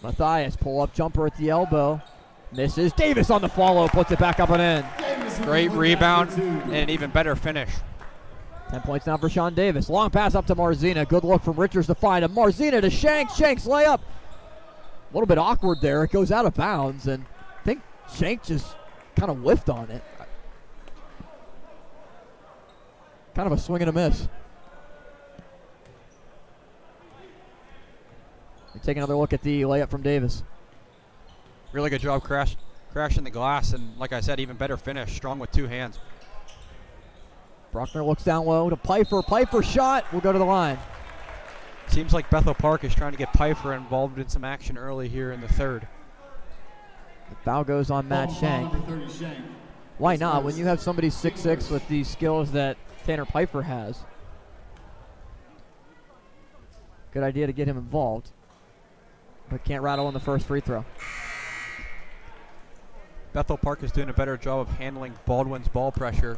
Matthias, pull-up jumper at the elbow. Misses. Davis on the follow, puts it back up and in. Great rebound and an even better finish. 10 points now for Sean Davis. Long pass up to Marzina. Good look from Richards to find him. Marzina to Shanks. Shanks layup. A little bit awkward there. It goes out of bounds, and I think Shanks just kind of whiffed on it. Kind of a swing and a miss. We take another look at the layup from Davis. Really good job crashing the glass, and like I said, even better finish. Strong with 2 hands. Bruckner looks down low to Pfeiffer. Pfeiffer shot will go to the line. Seems like Bethel Park is trying to get Pfeiffer involved in some action early here in the third. The foul goes on Matt Shank. Why not? When you have somebody 6'6" with these skills that Tanner Pfeiffer has. Good idea to get him involved. but can't rattle in the first free throw. Bethel Park is doing a better job of handling Baldwin's ball pressure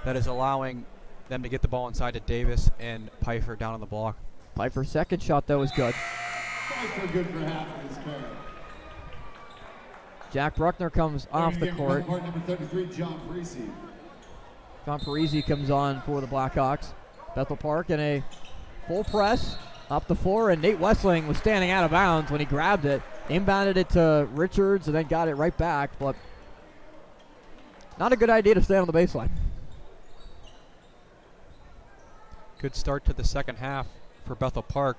that is allowing them to get the ball inside to Davis and Pfeiffer down on the block. Pfeiffer's second shot, though, is good. Pfeiffer good for half of his carry. Jack Bruckner comes off the court. Number 33, John Parisi. John Parisi comes on for the Blackhawks. Bethel Park in a full press up the floor, and Nate Westling was standing out of bounds when he grabbed it. Inbounded it to Richards and then got it right back, but not a good idea to stay on the baseline. Good start to the second half for Bethel Park,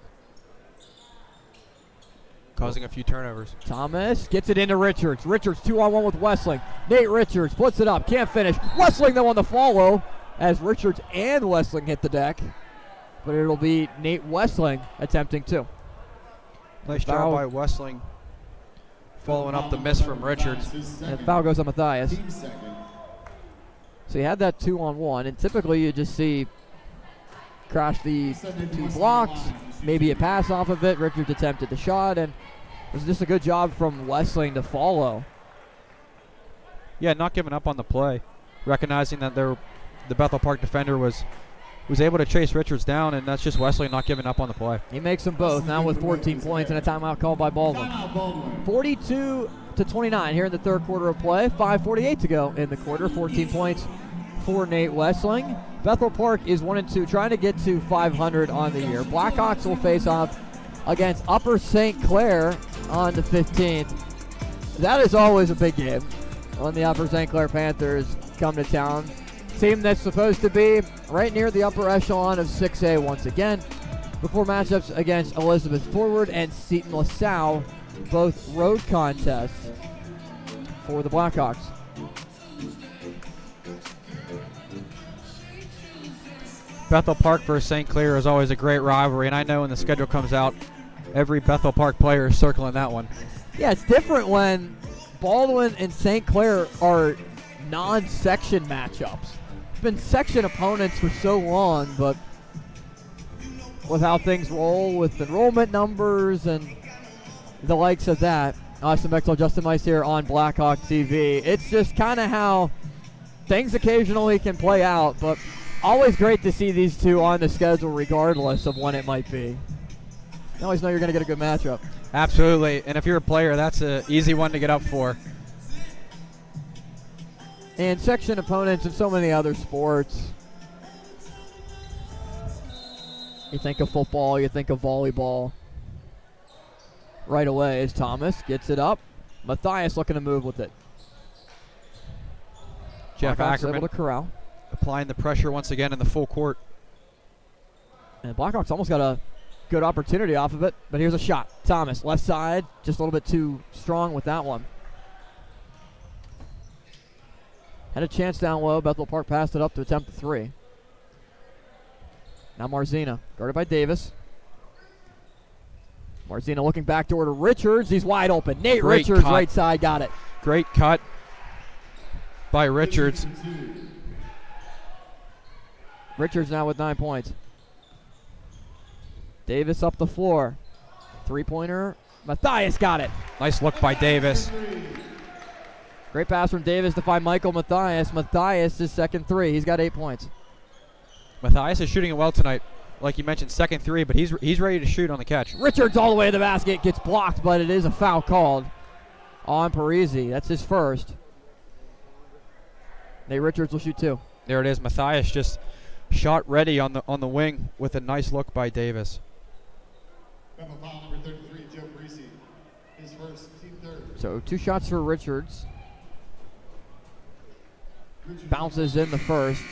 causing a few turnovers. Thomas gets it into Richards. Richards 2-on-1 with Westling. Nate Richards puts it up, can't finish. Westling though on the follow as Richards and Westling hit the deck, but it'll be Nate Westling attempting two. Nice job by Westling, following up the miss from Richards. And the foul goes on Matthias. So you had that 2-on-1, and typically you just see crash the two blocks, maybe a pass off of it. Richards attempted the shot, and it was just a good job from Westling to follow. Yeah, not giving up on the play, recognizing that the Bethel Park defender was able to chase Richards down, and that's just Westling not giving up on the play. He makes them both now with 14 points and a timeout called by Baldwin. 42-29 here in the third quarter of play. 5:48 to go in the quarter. 14 points for Nate Westling. Bethel Park is 1-2, trying to get to 500 on the year. Blackhawks will face off against Upper St. Clair on the 15th. That is always a big game when the Upper St. Clair Panthers come to town. Team that's supposed to be right near the upper echelon of 6A once again, before matchups against Elizabeth Forward and Seton LaSalle, both road contests for the Blackhawks. Bethel Park versus St. Clair is always a great rivalry, and I know when the schedule comes out, every Bethel Park player is circling that one. Yeah, it's different when Baldwin and St. Clair are non-section matchups. It's been section opponents for so long, but with how things roll with enrollment numbers and the likes of that. Austin Bechtel, Justin Mice here on Blackhawk TV. It's just kind of how things occasionally can play out, but always great to see these two on the schedule regardless of when it might be. You always know you're going to get a good matchup. Absolutely, and if you're a player, that's an easy one to get up for. And section opponents in so many other sports. You think of football, you think of volleyball. Right away as Thomas gets it up. Matthias looking to move with it. Jeff Blackhawks Ackerman able to corral. Applying the pressure once again in the full court. And Blackhawks almost got a good opportunity off of it, but here's a shot. Thomas, left side, just a little bit too strong with that one. Had a chance down low. Bethel Park passed it up to attempt the three. Now Marzina, guarded by Davis. Marzina looking back door to Richards. He's wide open. Nate Great Richards, cut. right side, got it. Great cut by Richards. Richards now with 9 points. Davis up the floor. Three-pointer. Matthias got it. Nice look by Davis. Great pass from Davis to find Michael Matthias. Matthias, his second three. He's got 8 points. Matthias is shooting it well tonight. Like you mentioned, second three, but he's ready to shoot on the catch. Richards all the way to the basket. Gets blocked, but it is a foul called on Parisi. That's his first. Nate Richards will shoot two. There it is. Matthias just shot ready on the wing with a nice look by Davis. Bethel foul number 33, Joe Parisi. His first, team third. So 2 shots for Richards. Bounces in the first.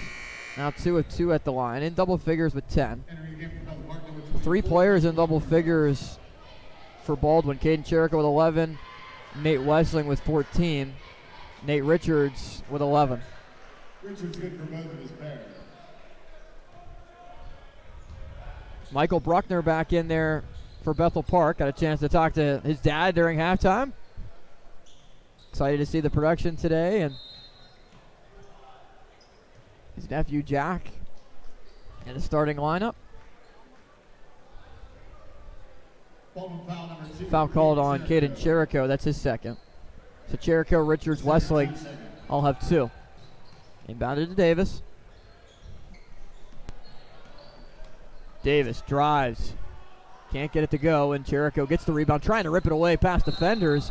Now 2 of 2 at the line. In double figures with 10. 3 players in double figures for Baldwin. Caden Cherico with 11. Nate Westling with 14. Nate Richards with 11. Richards good for both of his pairs. Michael Bruckner back in there for Bethel Park. Got a chance to talk to his dad during halftime. Excited to see the production today, and his nephew Jack in the starting lineup. Foul called on Caden Cherico. That's his second. So Cherico, Richards, Westling all have 2. Inbounded to Davis. Davis drives. Can't get it to go, and Cherico gets the rebound, trying to rip it away past defenders.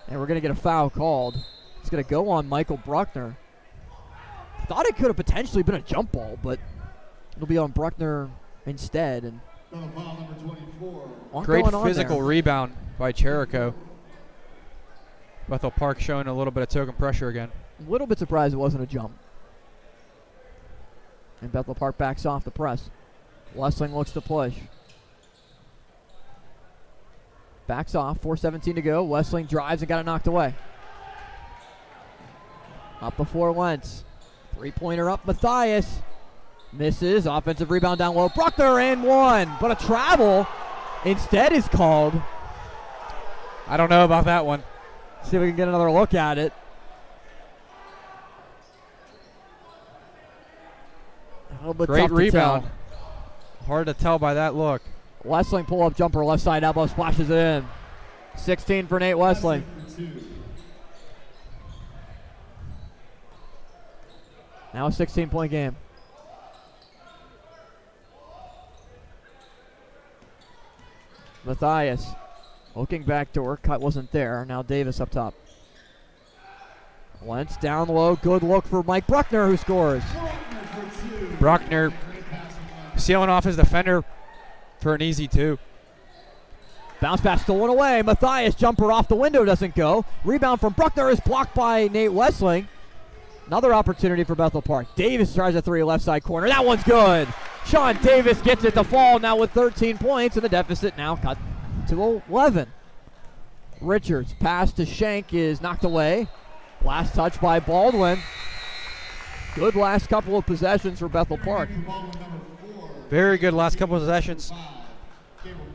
And we're going to get a foul called. It's going to go on Michael Bruckner. Thought it could have potentially been a jump ball, but it'll be on Bruckner instead. And great physical rebound by Cherico. Bethel Park showing a little bit of token pressure again. A little bit surprised it wasn't a jump. And Bethel Park backs off the press. Westling looks to push. Backs off, 4:17 to go. Westling drives and got it knocked away. Up before Wentz. 3-pointer up, Matthias. Misses, offensive rebound down low. Bruckner and 1, but a travel instead is called. I don't know about that one. See if we can get another look at it. A little bit great tough to rebound. tell. Hard to tell by that look. Westling pull-up jumper, left side elbow, splashes it in. 16 for Nate Westling. Now a 16-point game. Matthias looking back door. Cut wasn't there. Now Davis up top. Wentz down low. Good look for Mike Bruckner, who scores. Bruckner sealing off his defender for an easy 2. Bounce pass stolen away. Matthias jumper off the window, doesn't go. Rebound from Bruckner is blocked by Nate Westling. Another opportunity for Bethel Park. Davis tries a 3 left side corner. That one's good. Sean Davis gets it to fall now with 13 points, and the deficit now cut to 11. Richards pass to Shank is knocked away. Last touch by Baldwin. Good last couple of possessions for Bethel Park. Very good last couple of possessions.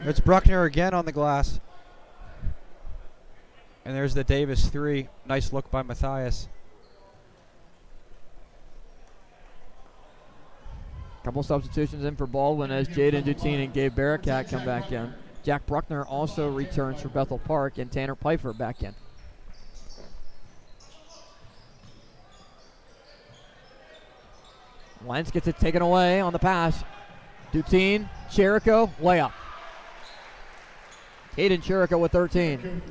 It's Bruckner again on the glass. And there's the Davis 3. Nice look by Matthias. Couple substitutions in for Baldwin as Jaden Dutine and Gabe Barakat come back in. Jack Bruckner also returns for Bethel Park, and Tanner Pfeiffer back in. Wentz gets it taken away on the pass. Dutine, Cherico, layup. Caden Cherico with 13.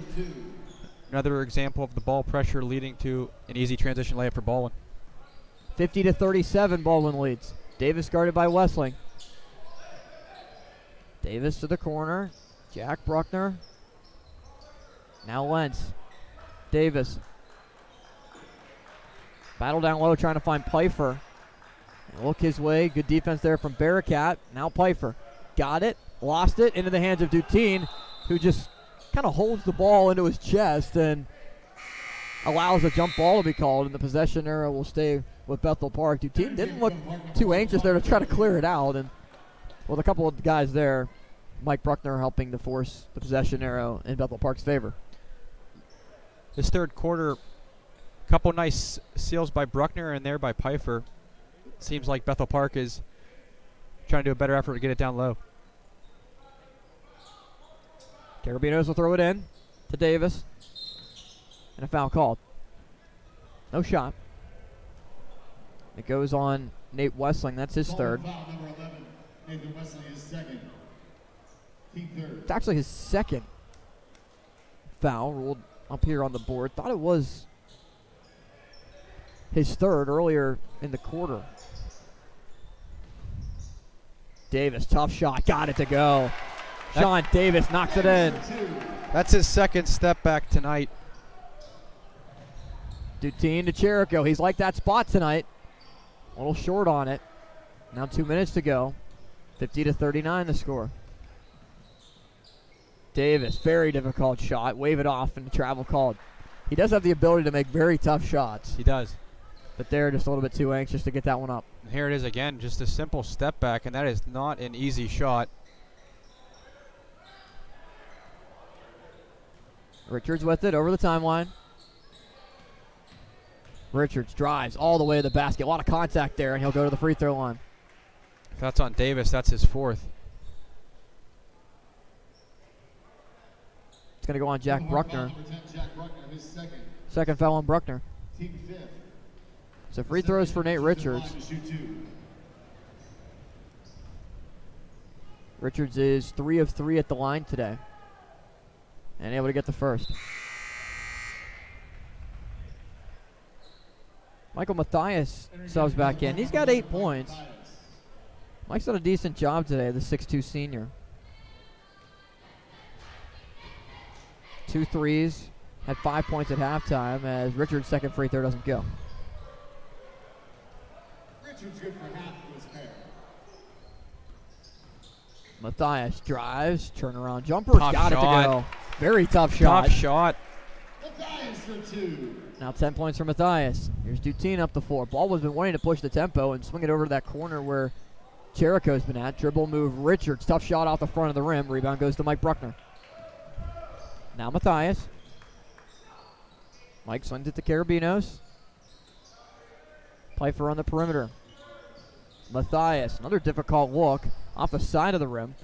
Another example of the ball pressure leading to an easy transition layup for Baldwin. 50-37, Baldwin leads. Davis guarded by Westling. Davis to the corner. Jack Bruckner. Now Wentz. Davis. Battle down low trying to find Pfeiffer. Look his way. Good defense there from Barakat. Now Pfeiffer. Got it. Lost it into the hands of Dutine, who just kind of holds the ball into his chest and allows a jump ball to be called, and the possession arrow will stay with Bethel Park. Dutine didn't look too anxious there to try to clear it out, and with a couple of guys there, Mike Bruckner helping to force the possession arrow in Bethel Park's favor. This third quarter, couple nice seals by Bruckner and there by Pfeiffer. Seems like Bethel Park is trying to do a better effort to get it down low. Carabinos will throw it in to Davis. And a foul called. No shot. It goes on Nate Westling. That's his third. Foul number 11. Nathan Westling is second. Team third. It's actually his second foul ruled up here on the board. Thought it was his third earlier in the quarter. Davis, tough shot. Got it to go. Sean Davis knocks it in. That's his second step back tonight. Dutine to Cherico. He's like that spot tonight. A little short on it. Now 2 minutes to go. 50-39 the score. Davis, very difficult shot. Wave it off and the travel called. He does have the ability to make very tough shots. He does. But they're just a little bit too anxious to get that one up. And here it is again, just a simple step back, and that is not an easy shot. Richards with it over the timeline. Richards drives all the way to the basket. A lot of contact there, and he'll go to the free throw line. If that's on Davis, that's his fourth. It's going to go on Jack Bruckner. Jack Bruckner, his Second foul on Bruckner. team fifth. So free throws for Nate Richards. Shoot 2. Richards is 3 of 3 at the line today. And able to get the first. Michael Mathias subs back in. He's got 8 points. Mike's done a decent job today, the 6'2 senior. 2 threes, had 5 points at halftime as Richards' second free throw doesn't go. Richards good for half of his pair. Mathias drives, turnaround jumper, got it to go. Very tough shot. Tough shot. Mathias for 2. Now 10 points for Mathias. Here's Dutin up the floor. Baldwin's been wanting to push the tempo and swing it over to that corner where Jericho's been at. Dribble move, Richards. Tough shot off the front of the rim. Rebound goes to Mike Bruckner. Now Mathias. Mike swings it to Carabinos. Pfeiffer on the perimeter. Mathias, another difficult look off the side of the rim.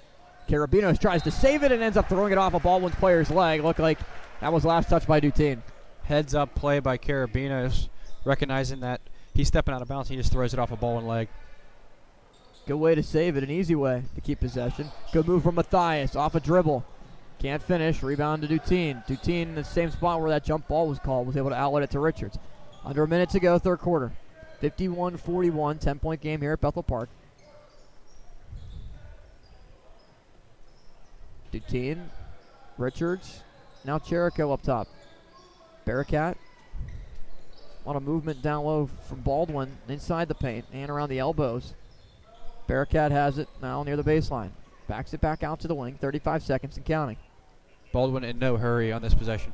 Carabinos tries to save it and ends up throwing it off a Baldwin's player's leg. Looked like that was last touch by Dutin. Heads up play by Carabinos, recognizing that he's stepping out of bounds. He just throws it off a Baldwin leg. Good way to save it, an easy way to keep possession. Good move from Mathias, off a dribble. Can't finish, rebound to Dutin. Dutin in the same spot where that jump ball was called, was able to outlet it to Richards. Under a minute to go, third quarter. 51-41, 10-point game here at Bethel Park. Dutin, Richards, now Jericho up top. Bearcat. A lot of movement down low from Baldwin inside the paint and around the elbows. Bearcat has it now near the baseline. Backs it back out to the wing. 35 seconds and counting. Baldwin in no hurry on this possession.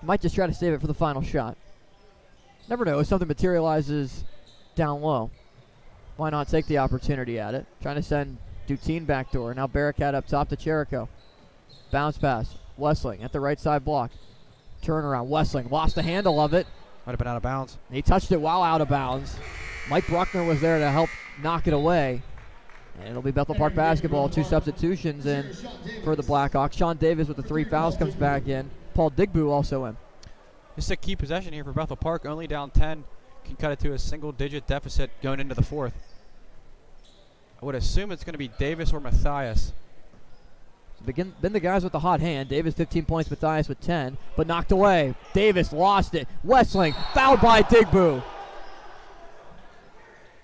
Might just try to save it for the final shot. Never know if something materializes down low. Why not take the opportunity at it? Trying to send Dutin backdoor. Now Bearcat up top to Jericho. Bounce pass. Wessling at the right side block. Turnaround. Wessling lost the handle of it. Might have been out of bounds. He touched it while out of bounds. Mike Bruckner was there to help knock it away. And it'll be Bethel Park basketball. 2 substitutions in for the Blackhawks. Sean Davis with the 3 fouls comes back in. Paul Digbu also in. This is a key possession here for Bethel Park. Only down 10. Can cut it to a single-digit deficit going into the fourth. I would assume it's going to be Davis or Mathias. Been the guys with the hot hand. Davis 15 points, Mathias with 10, but knocked away. Davis lost it. Wessling fouled by Digbu.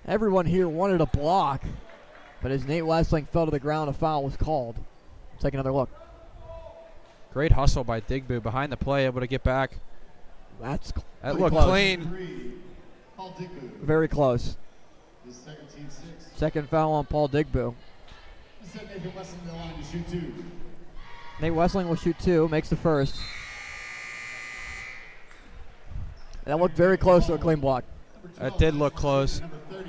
Everyone here wanted a block, but as Nate Wessling fell to the ground, a foul was called. Take another look. Great hustle by Digbu behind the play, able to get back. That looked clean. Very close. His second team 6. Second foul on Paul Digbu. Nathan Wessling to the line to shoot 2. Nate Wessling will shoot 2, makes the first. That looked very close to a clean block. It did look close.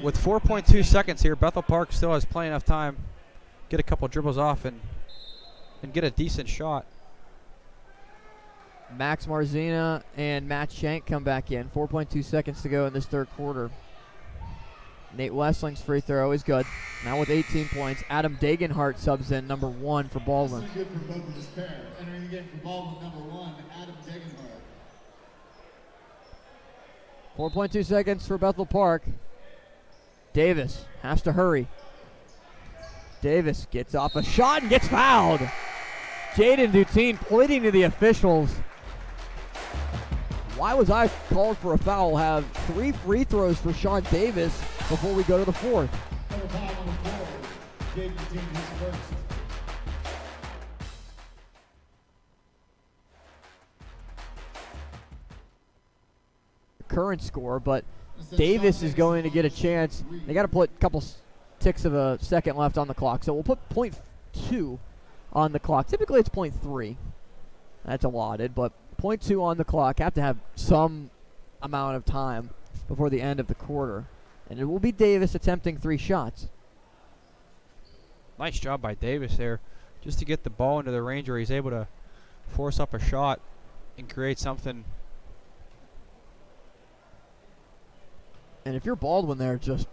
With 4.2 seconds here, Bethel Park still has plenty enough time. Get a couple dribbles off and get a decent shot. Max Marzina and Matt Shank come back in. 4.2 seconds to go in this third quarter. Nate Wessling's free throw is good. Now with 18 points, Adam Dagenhart subs in, number 1 for Baldwin. Good for both of his pair. Entering the game for Baldwin, number 1, Adam Dagenhart. 4.2 seconds for Bethel Park. Davis has to hurry. Davis gets off a shot and gets fouled. Jaden Dutin pleading to the officials. Why was I called for a foul? Have 3 free throws for Sean Davis before we go to the fourth. Number 5 on the floor, Jaden Dutin, his first. Current score, but Davis is going to get a chance. They got to put a couple ticks of a second left on the clock, so we'll put 0.2 on the clock. Typically it's 0.3. That's allotted, but 0.2 on the clock. Have to have some amount of time before the end of the quarter. And it will be Davis attempting 3 shots. Nice job by Davis there, just to get the ball into the range where he's able to force up a shot and create something. And if you're Baldwin there, just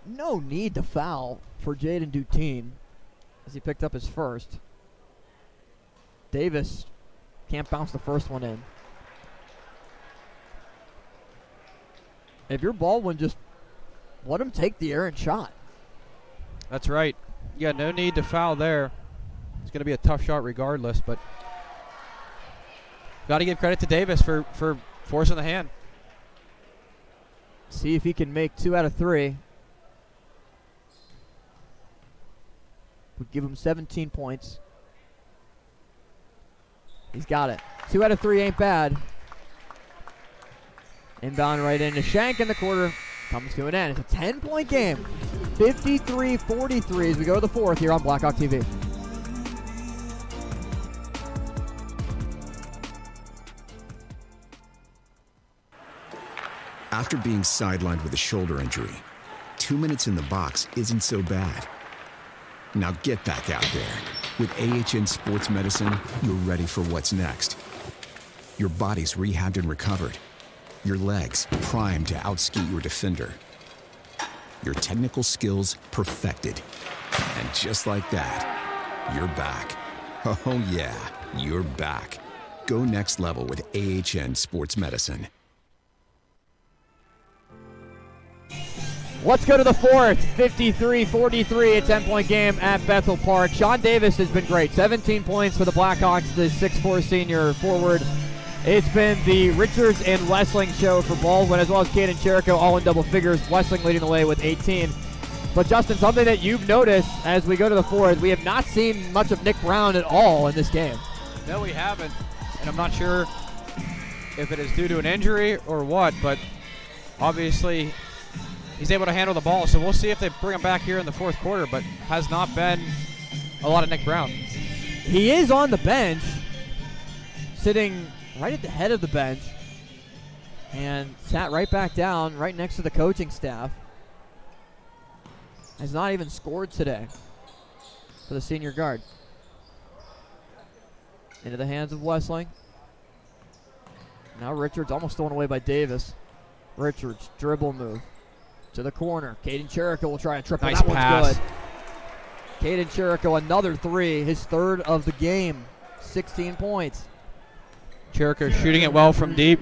no need to foul for Jaden Dutin as he picked up his first. Davis can't bounce the first one in. If you're Baldwin, just let him take the errant shot. That's right. Yeah, no need to foul there. It's going to be a tough shot regardless, but got to give credit to Davis for forcing the hand. See if he can make 2 out of 3. Would give him 17 points. He's got it. 2 out of 3 ain't bad. Inbound right into Shank in the quarter. Comes to an end. It's a 10-point game. 53-43 as we go to the fourth here on Blackhawk TV. After being sidelined with a shoulder injury, 2 minutes in the box isn't so bad. Now get back out there. With AHN Sports Medicine, you're ready for what's next. Your body's rehabbed and recovered. Your legs primed to outskate your defender. Your technical skills perfected. And just like that, you're back. Oh yeah, you're back. Go next level with AHN Sports Medicine. Let's go to the fourth. 53-43, a 10-point game at Bethel Park. Sean Davis has been great. 17 points for the Blackhawks, the 6'4 senior forward. It's been the Richards and Wessling show for Baldwin, as well as Caden Cherico, all in double figures. Wessling leading the way with 18. But Justin, something that you've noticed as we go to the fourth, we have not seen much of Nick Brown at all in this game. No, we haven't. And I'm not sure if it is due to an injury or what, but obviously he's able to handle the ball. So we'll see if they bring him back here in the fourth quarter, but has not been a lot of Nick Brown. He is on the bench, sitting right at the head of the bench, and sat right back down right next to the coaching staff. Has not even scored today for the senior guard. Into the hands of Wessling. Now Richards almost thrown away by Davis. Richards, dribble move to the corner. Caden Cherico will try a triple. Nice pass. One's good. Caden Cherico, another 3, his 3rd of the game. 16 points. Cherico shooting it well from deep.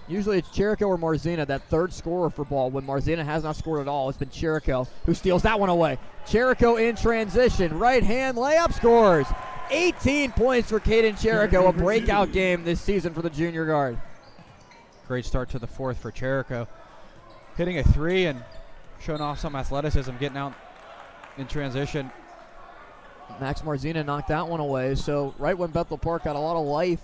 Usually it's Cherico or Marzina, that 3rd scorer for Baldwin. Marzina has not scored at all. It's been Cherico who steals that one away. Cherico in transition. Right hand layup, scores. 18 points for Caden Cherico, a breakout game this season for the junior guard. Great start to the fourth for Cherico. Hitting a 3 and showing off some athleticism, getting out in transition. Max Marzina knocked that one away. So right when Bethel Park got a lot of life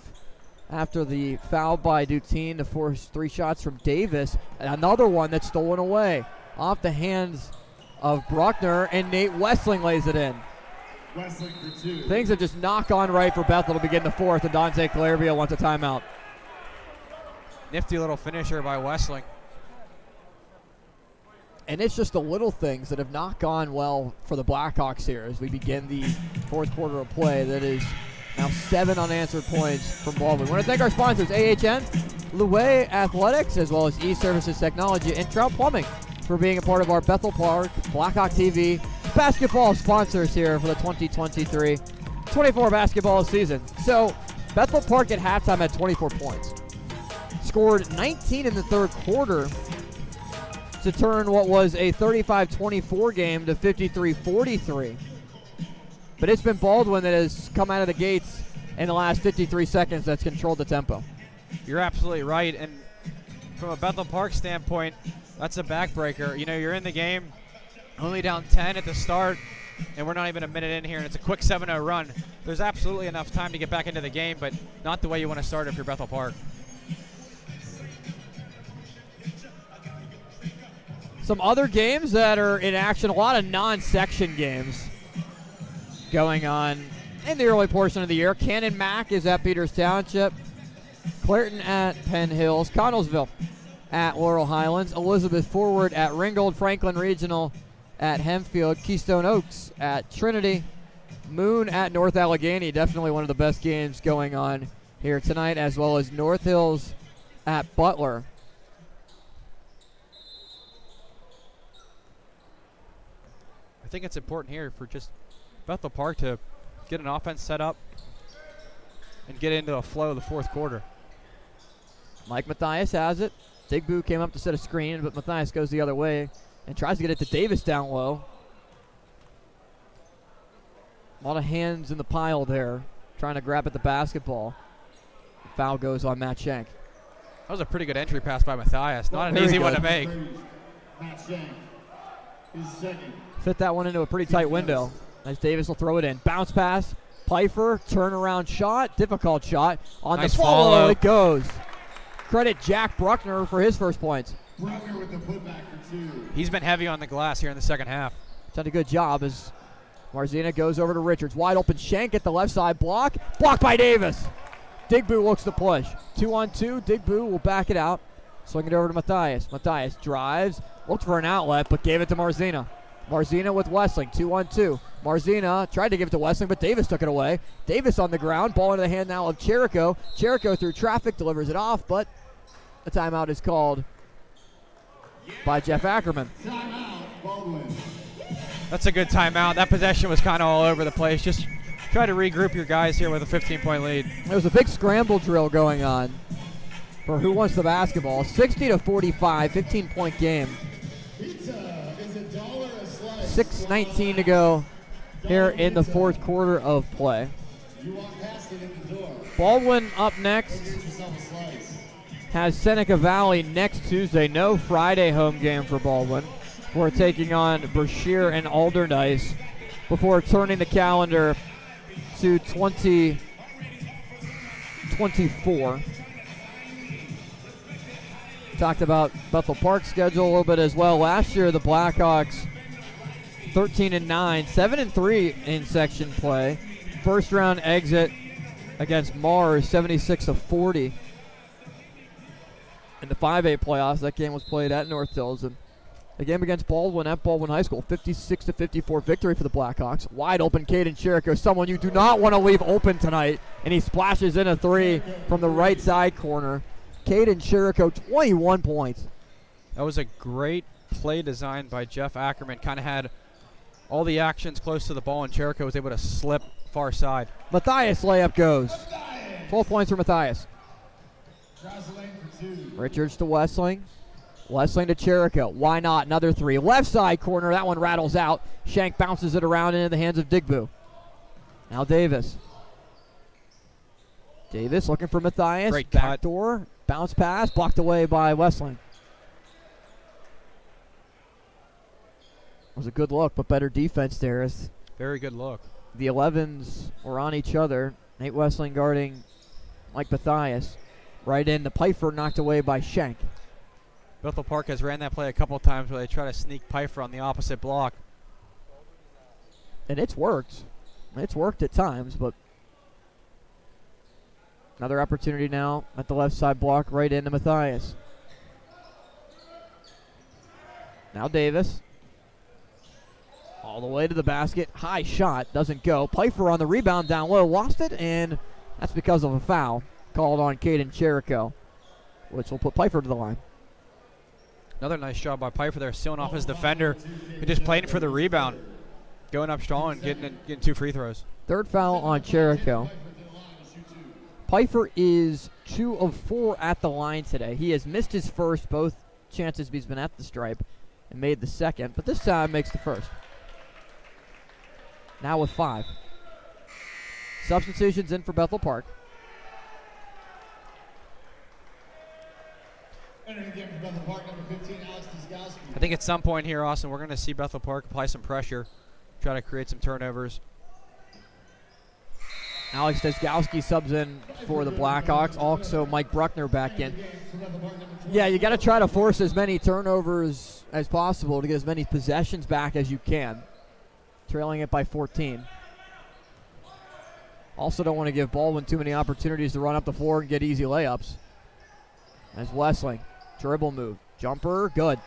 after the foul by Dutine to force 3 shots from Davis, and another one that's stolen away off the hands of Bruckner, and Nate Wessling lays it in. Wessling for 2. Things have just knocked on right for Bethel to begin the fourth, and Dante Calabria wants a timeout. Nifty little finisher by Wessling. And it's just the little things that have not gone well for the Blackhawks here as we begin the fourth quarter of play. That is now 7 unanswered points from Baldwin. We want to thank our sponsors, AHN, Louay Athletics, as well as E-Services Technology, and Trout Plumbing for being a part of our Bethel Park Blackhawk TV basketball sponsors here for the 2023-24 basketball season. So Bethel Park at halftime had 24 points. Scored 19 in the third quarter to turn what was a 35-24 game to 53-43. But it's been Baldwin that has come out of the gates in the last 53 seconds that's controlled the tempo. You're absolutely right. And from a Bethel Park standpoint, that's a backbreaker. You know, you're in the game, only down 10 at the start, and we're not even a minute in here, and it's a quick 7-0 run. There's absolutely enough time to get back into the game, but not the way you want to start if you're Bethel Park. Some other games that are in action, a lot of non-section games going on in the early portion of the year. Cannon Mac is at Peters Township. Clairton at Penn Hills. Connellsville at Laurel Highlands. Elizabeth Forward at Ringgold. Franklin Regional at Hempfield. Keystone Oaks at Trinity. Moon at North Allegheny. Definitely one of the best games going on here tonight, as well as North Hills at Butler. I think it's important here for just Bethel Park to get an offense set up and get into a flow of the fourth quarter. Mike Matthias has it. Digbu came up to set a screen, but Matthias goes the other way and tries to get it to Davis down low. A lot of hands in the pile there, trying to grab at the basketball. Foul goes on Matt Shank. That was a pretty good entry pass by Matthias. Not an easy one to make. Matt Shank is second. Fit that one into a pretty tight window as Davis will throw it in. Bounce pass. Pfeiffer, turnaround shot. Difficult shot. On Nice the follow, follow. it goes. Credit Jack Bruckner for his first points. Bruckner with the putback for 2. He's been heavy on the glass here in the second half. Done a good job as Marzina goes over to Richards. Wide open Shank at the left side block. Blocked by Davis. Digbu looks to push. 2-on-2. Digbu will back it out. Swing it over to Matthias. Matthias drives. Looked for an outlet, but gave it to Marzina. Marzina with Wessling. 2-on-2. Marzina tried to give it to Wessling, but Davis took it away. Davis on the ground. Ball into the hand now of Cherico. Cherico through traffic delivers it off, but a timeout is called by Jeff Ackerman. Timeout, Baldwin. That's a good timeout. That possession was kind of all over the place. Just try to regroup your guys here with a 15-point lead. There was a big scramble drill going on for who wants the basketball. 60-45, 15-point game. Pizza is $1 a slice. 6:19 to go here in the fourth quarter of play. You walk past it in the door. Baldwin up next. Get yourself a slice. Has Seneca Valley next Tuesday. No Friday home game for Baldwin. We're taking on Brashear and Alderdice before turning the calendar to 2024. Talked about Bethel Park schedule a little bit as well. Last year, the Blackhawks 13-9, 7-3 in section play. First round exit against Mars, 76-40. In the 5A playoffs, that game was played at North Hills. And the game against Baldwin at Baldwin High School, 56-54 victory for the Blackhawks. Wide open, Caden Cherico, someone you do not want to leave open tonight. And he splashes in a three from the right side corner. Caden Cherico, 21 points. That was a great play designed by Jeff Ackerman. Kind of had all the actions close to the ball, and Cherico was able to slip far side. Matthias layup goes. 12 points for Matthias. Richards to Wessling. Wessling to Cherico. Why not? Another three. Left side corner. That one rattles out. Shank bounces it around into the hands of Digbu. Now Davis. Davis looking for Matthias. Great cut. Backdoor. Bounce pass. Blocked away by Wessling. It was a good look, but better defense there as Very good look. the 11s were on each other. Nate Wessling guarding Mike Matthias. Right in. The Pfeiffer knocked away by Shank. Bethel Park has ran that play a couple times where they try to sneak Pfeiffer on the opposite block. And it's worked. It's worked at times, but another opportunity now at the left side block right into Matthias. Now Davis. All the way to the basket. High shot. Doesn't go. Pfeiffer on the rebound down low. Lost it, and that's because of a foul called on Caden Cherico, which will put Pfeiffer to the line. Another nice job by Pfeiffer there, sealing off his defender, who just played for the rebound. Going up strong and getting 2 free throws. Third foul on Cherico. Pfeiffer is 2 of 4 at the line today. He has missed his first, both chances he's been at the stripe, and made the second, but this time makes the first. Now with 5. Substitutions in for Bethel Park. Entering the game for Bethel Park, number 15, Alex Dizgowski. I think at some point here, Austin, we're going to see Bethel Park apply some pressure, try to create some turnovers. Alex Dizgowski subs in for the Blackhawks. Also Mike Bruckner back in. Yeah, you got to try to force as many turnovers as possible to get as many possessions back as you can. Trailing it by 14. Also don't want to give Baldwin too many opportunities to run up the floor and get easy layups. As Wessling, dribble move, jumper, good.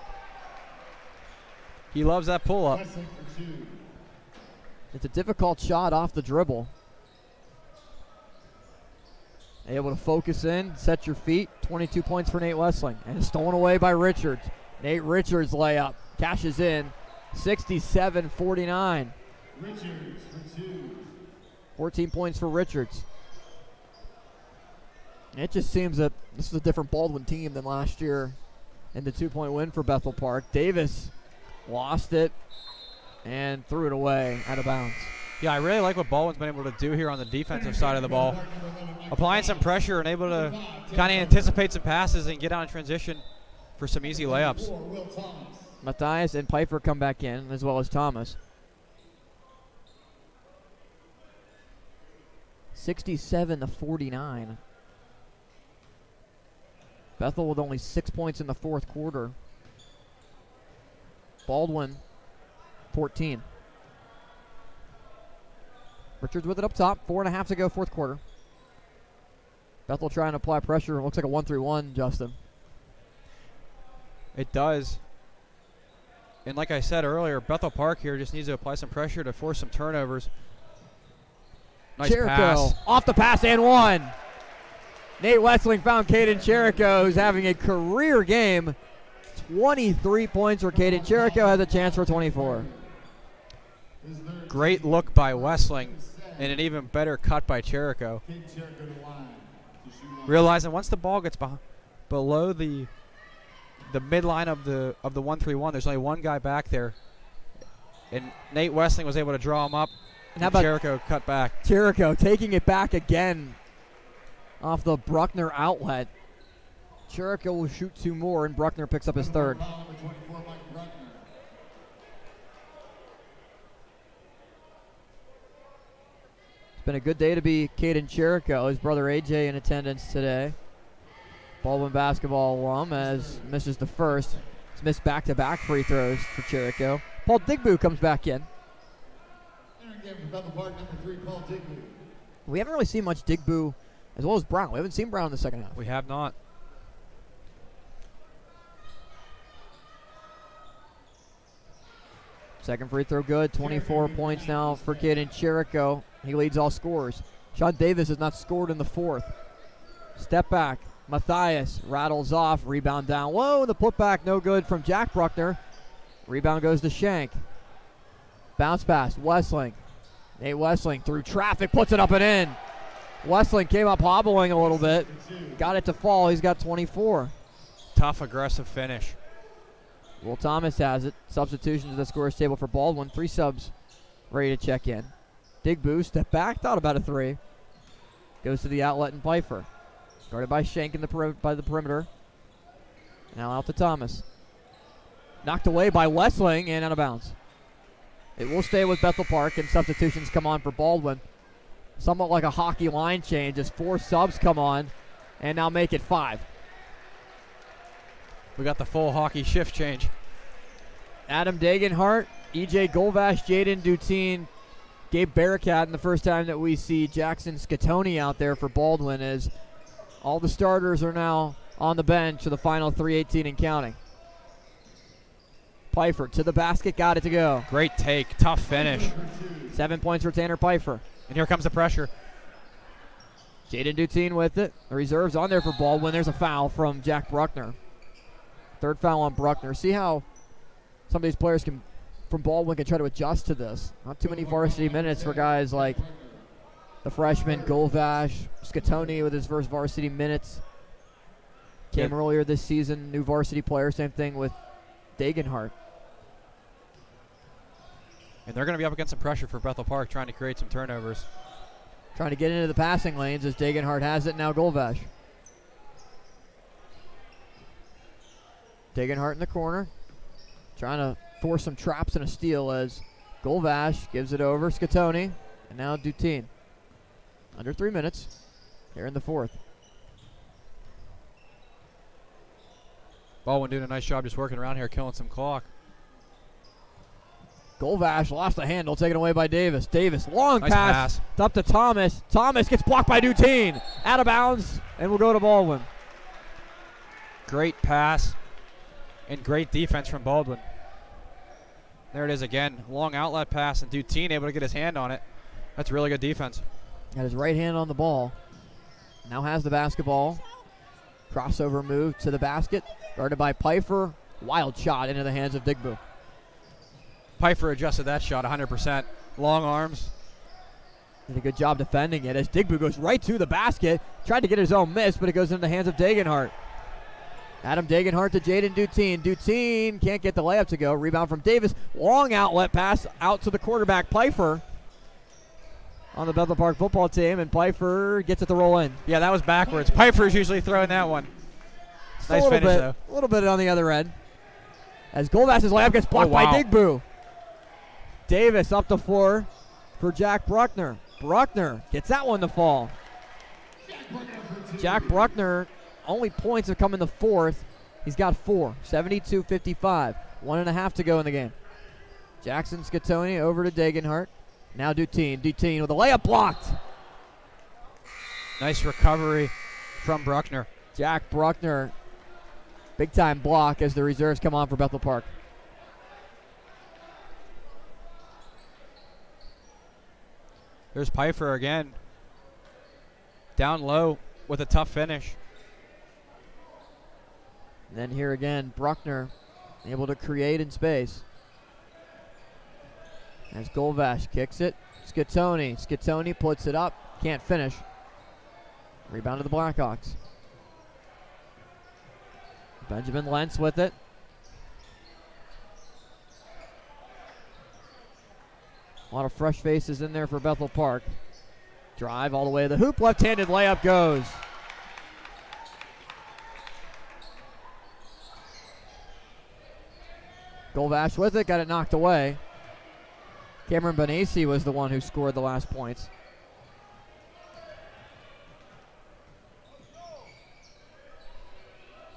He loves that pull-up. It's a difficult shot off the dribble. Able to focus in, set your feet. 22 points for Nate Wessling. And it's stolen away by Richards. Nate Richards layup. Cashes in. 67-49. Richards for 2. 14 points for Richards. It just seems that this is a different Baldwin team than last year in the 2-point win for Bethel Park. Davis lost it and threw it away out of bounds. Yeah, I really like what Baldwin's been able to do here on the defensive side of the ball. Applying some pressure and able to kind of anticipate some passes and get out in transition for some easy layups. Matthias and Pfeiffer come back in, as well as Thomas. 67-49. Bethel with only 6 points in the fourth quarter. Baldwin, 14. Richards with it up top. 4.5 to go, fourth quarter. Bethel trying to apply pressure. It looks like a 1-3-1, Justin. It does. And like I said earlier, Bethel Park here just needs to apply some pressure to force some turnovers. Nice Cherico pass. off the pass and one. Nate Wessling found Caden Cherico, who's having a career game. 23 points for Caden Cherico, has a chance for 24. Great look by Wessling and an even better cut by Cherico. Realizing once the ball gets below the midline of the 1-3-1, there's only one guy back there. And Nate Wessling was able to draw him up. And how about Cherico cut back? Cherico taking it back again off the Bruckner outlet. Cherico will shoot 2 more, and Bruckner picks up his third. It's been a good day to be Caden Cherico. His brother AJ in attendance today. Baldwin basketball alum, as misses the first. He's missed back-to-back free throws for Cherico. Paul Digbu comes back in. We haven't really seen much Digbu as well as Brown. We haven't seen Brown in the second half. We have not. Second free throw good. 24 points now for Caden Cherico. He leads all scorers. Sean Davis has not scored in the fourth. Step back. Matthias rattles off. Rebound down low. The putback no good from Jack Bruckner. Rebound goes to Shank. Bounce pass. Wessling. Nate Wessling through traffic. Puts it up and in. Wessling came up hobbling a little bit. Got it to fall. He's got 24. Tough, aggressive finish. Will Thomas has it. Substitution to the scorer's table for Baldwin. 3 subs ready to check in. Digbu, step back, thought about a 3. Goes to the outlet and Pfeiffer. Guarded by Shank in by the perimeter. Now out to Thomas. Knocked away by Wessling and out of bounds. It will stay with Bethel Park, and substitutions come on for Baldwin. Somewhat like a hockey line change as 4 subs come on and now make it 5. We got the full hockey shift change. Adam Dagenhart, EJ Golvash, Jaden Dutine, Gabe Barricat, and the first time that we see Jackson Scatoni out there for Baldwin, as all the starters are now on the bench for the final 3:18 and counting. Pfeiffer to the basket, got it to go. Great take, tough finish. 7 points for Tanner Pfeiffer. And here comes the pressure. Jaden Dutine with it. The reserves on there for Baldwin. There's a foul from Jack Bruckner. Third foul on Bruckner. See how some of these players from Baldwin can try to adjust to this. Not too many varsity minutes for guys like the freshman Golvash, Scatoni with his first varsity minutes. Came earlier this season, new varsity player. Same thing with Dagenhart. And they're going to be up against some pressure for Bethel Park, trying to create some turnovers. Trying to get into the passing lanes as Dagenhart has it, now Golvash. Dagenhart in the corner. Trying to force some traps and a steal as Golvash gives it over. Scatoni. And now Dutine. Under 3 minutes here in the fourth. Baldwin doing a nice job just working around here, killing some clock. Golvash lost the handle, taken away by Davis. Davis, long nice pass. It's up to Thomas. Thomas gets blocked by Dutine. Out of bounds, and will go to Baldwin. Great pass and great defense from Baldwin. There it is again. Long outlet pass, and Dutine able to get his hand on it. That's really good defense. Got his right hand on the ball. Now has the basketball. Crossover move to the basket. Guarded by Pfeiffer. Wild shot into the hands of Digbu. Pfeiffer adjusted that shot 100%. Long arms. Did a good job defending it as Digbu goes right to the basket. Tried to get his own miss, but it goes into the hands of Dagenhart. Adam Dagenhart to Jaden Dutine. Dutine can't get the layup to go. Rebound from Davis. Long outlet pass out to the quarterback, Pfeiffer, on the Bethel Park football team, and Pfeiffer gets it to roll in. Yeah, that was backwards. Pfeiffer's usually throwing that one. Nice finish, though. A little bit on the other end. As Goldvash's layup gets blocked by Digbu. Davis up the floor for Jack Bruckner. Bruckner gets that one to fall. Jack Bruckner, only points have come in the fourth. He's got 4, 72-55. 1.5 to go in the game. Jackson Scatoni over to Dagenhart. Now Dutine. Dutine with a layup blocked. Nice recovery from Bruckner. Jack Bruckner, big time block as the reserves come on for Bethel Park. There's Pfeiffer again. Down low with a tough finish. And then here again, Bruckner able to create in space. As Goldvash kicks it. Scatoni puts it up. Can't finish. Rebound to the Blackhawks. Benjamin Lentz with it. A lot of fresh faces in there for Bethel Park. Drive all the way to the hoop. Left-handed layup goes. Goldvash with it. Got it knocked away. Cameron Benassi was the one who scored the last points.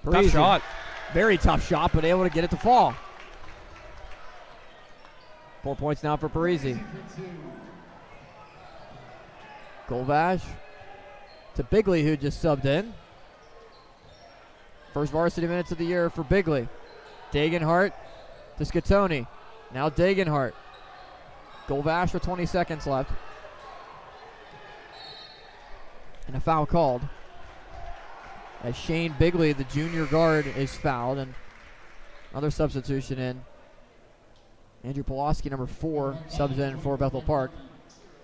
Tough shot. Very tough shot, but able to get it to fall. 4 points now for Parisi. Goldvash to Bigley, who just subbed in. First varsity minutes of the year for Bigley. Dagenhart to Scatoni. Now Dagenhart. Goldvash with 20 seconds left. And a foul called. As Shane Bigley, the junior guard, is fouled. And another substitution in. Andrew Pulaski, number 4, subs in for Bethel Park.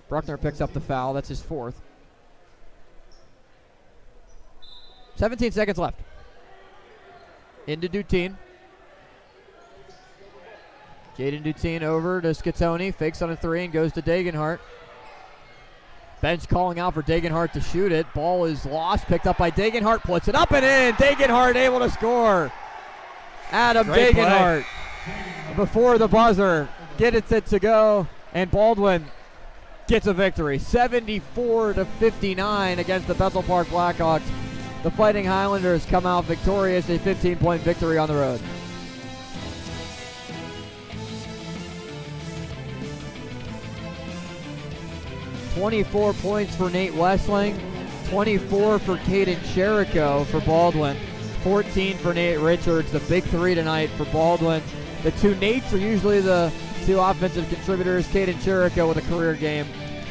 Bruckner picks up the foul. That's his 4th. 17 seconds left. Into Dutine. Jaden Dutine over to Scatoni. Fakes on a 3 and goes to Dagenhart. Bench calling out for Dagenhart to shoot it. Ball is lost. Picked up by Dagenhart. Puts it up and in. Dagenhart able to score. Adam Dagenhart before the buzzer gets it to go, and Baldwin gets a victory. 74-59 against the Bethel Park Black Hawks. The Fighting Highlanders come out victorious, a 15-point victory on the road. .24 points for Nate Wessling, 24 for Caden Cherico for Baldwin, 14 for Nate Richards. The big 3 tonight for Baldwin. The 2 Nates are usually the 2 offensive contributors. Caden Cherico with a career game,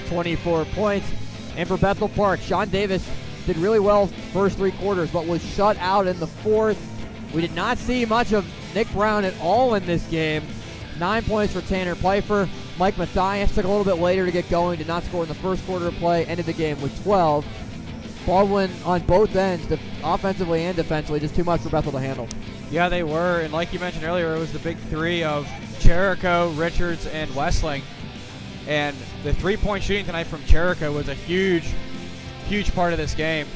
24 points. And for Bethel Park, Sean Davis did really well first 3 quarters, but was shut out in the 4th. We did not see much of Nick Brown at all in this game. 9 points for Tanner Pfeiffer. Mike Mathias took a little bit later to get going, did not score in the first quarter of play, ended the game with 12. Baldwin on both ends, offensively and defensively, just too much for Bethel to handle. Yeah, they were, and like you mentioned earlier, it was the big 3 of Cherico, Richards, and Wessling. And the 3-point shooting tonight from Cherico was a huge part of this game.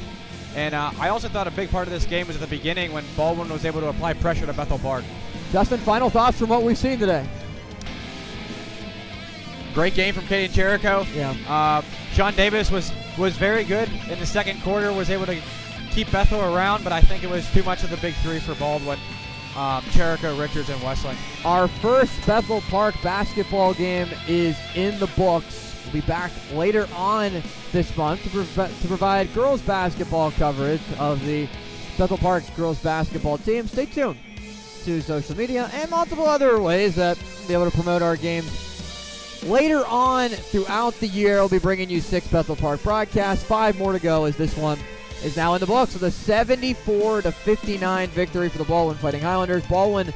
And I also thought a big part of this game was at the beginning when Baldwin was able to apply pressure to Bethel Park. Justin, final thoughts from what we've seen today? Great game from Caden Cherico. Yeah. Sean Davis was very good in the second quarter, was able to keep Bethel around, but I think it was too much of the big 3 for Baldwin. Cherico, Richards, and Wessling. Our first Bethel Park basketball game is in the books. We'll be back later on this month to provide girls basketball coverage of the Bethel Park girls basketball team. Stay tuned to social media and multiple other ways that we'll be able to promote our games. Later on throughout the year, we'll be bringing you 6 Bethel Park broadcasts. 5 more to go as this one is now in the books with a 74-59 victory for the Baldwin Fighting Highlanders. Baldwin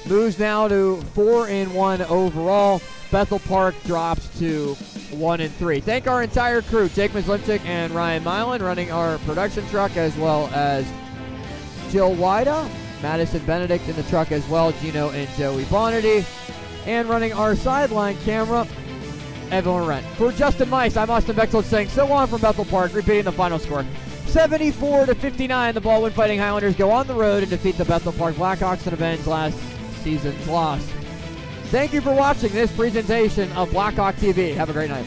moves now to 4-1 overall. Bethel Park drops to 1 and 3. Thank our entire crew, Jake Mislimchik and Ryan Milan, running our production truck, as well as Jill Wida, Madison Benedict in the truck as well, Gino and Joey Bonity, and running our sideline camera, Evan Rent. For Justin Mice, I'm Austin Bechtold saying so long from Bethel Park, repeating the final score. 74-59, the Baldwin Fighting Highlanders go on the road and defeat the Bethel Park Black Hawks and avenge last season's loss. Thank you for watching this presentation of Blackhawk TV. Have a great night.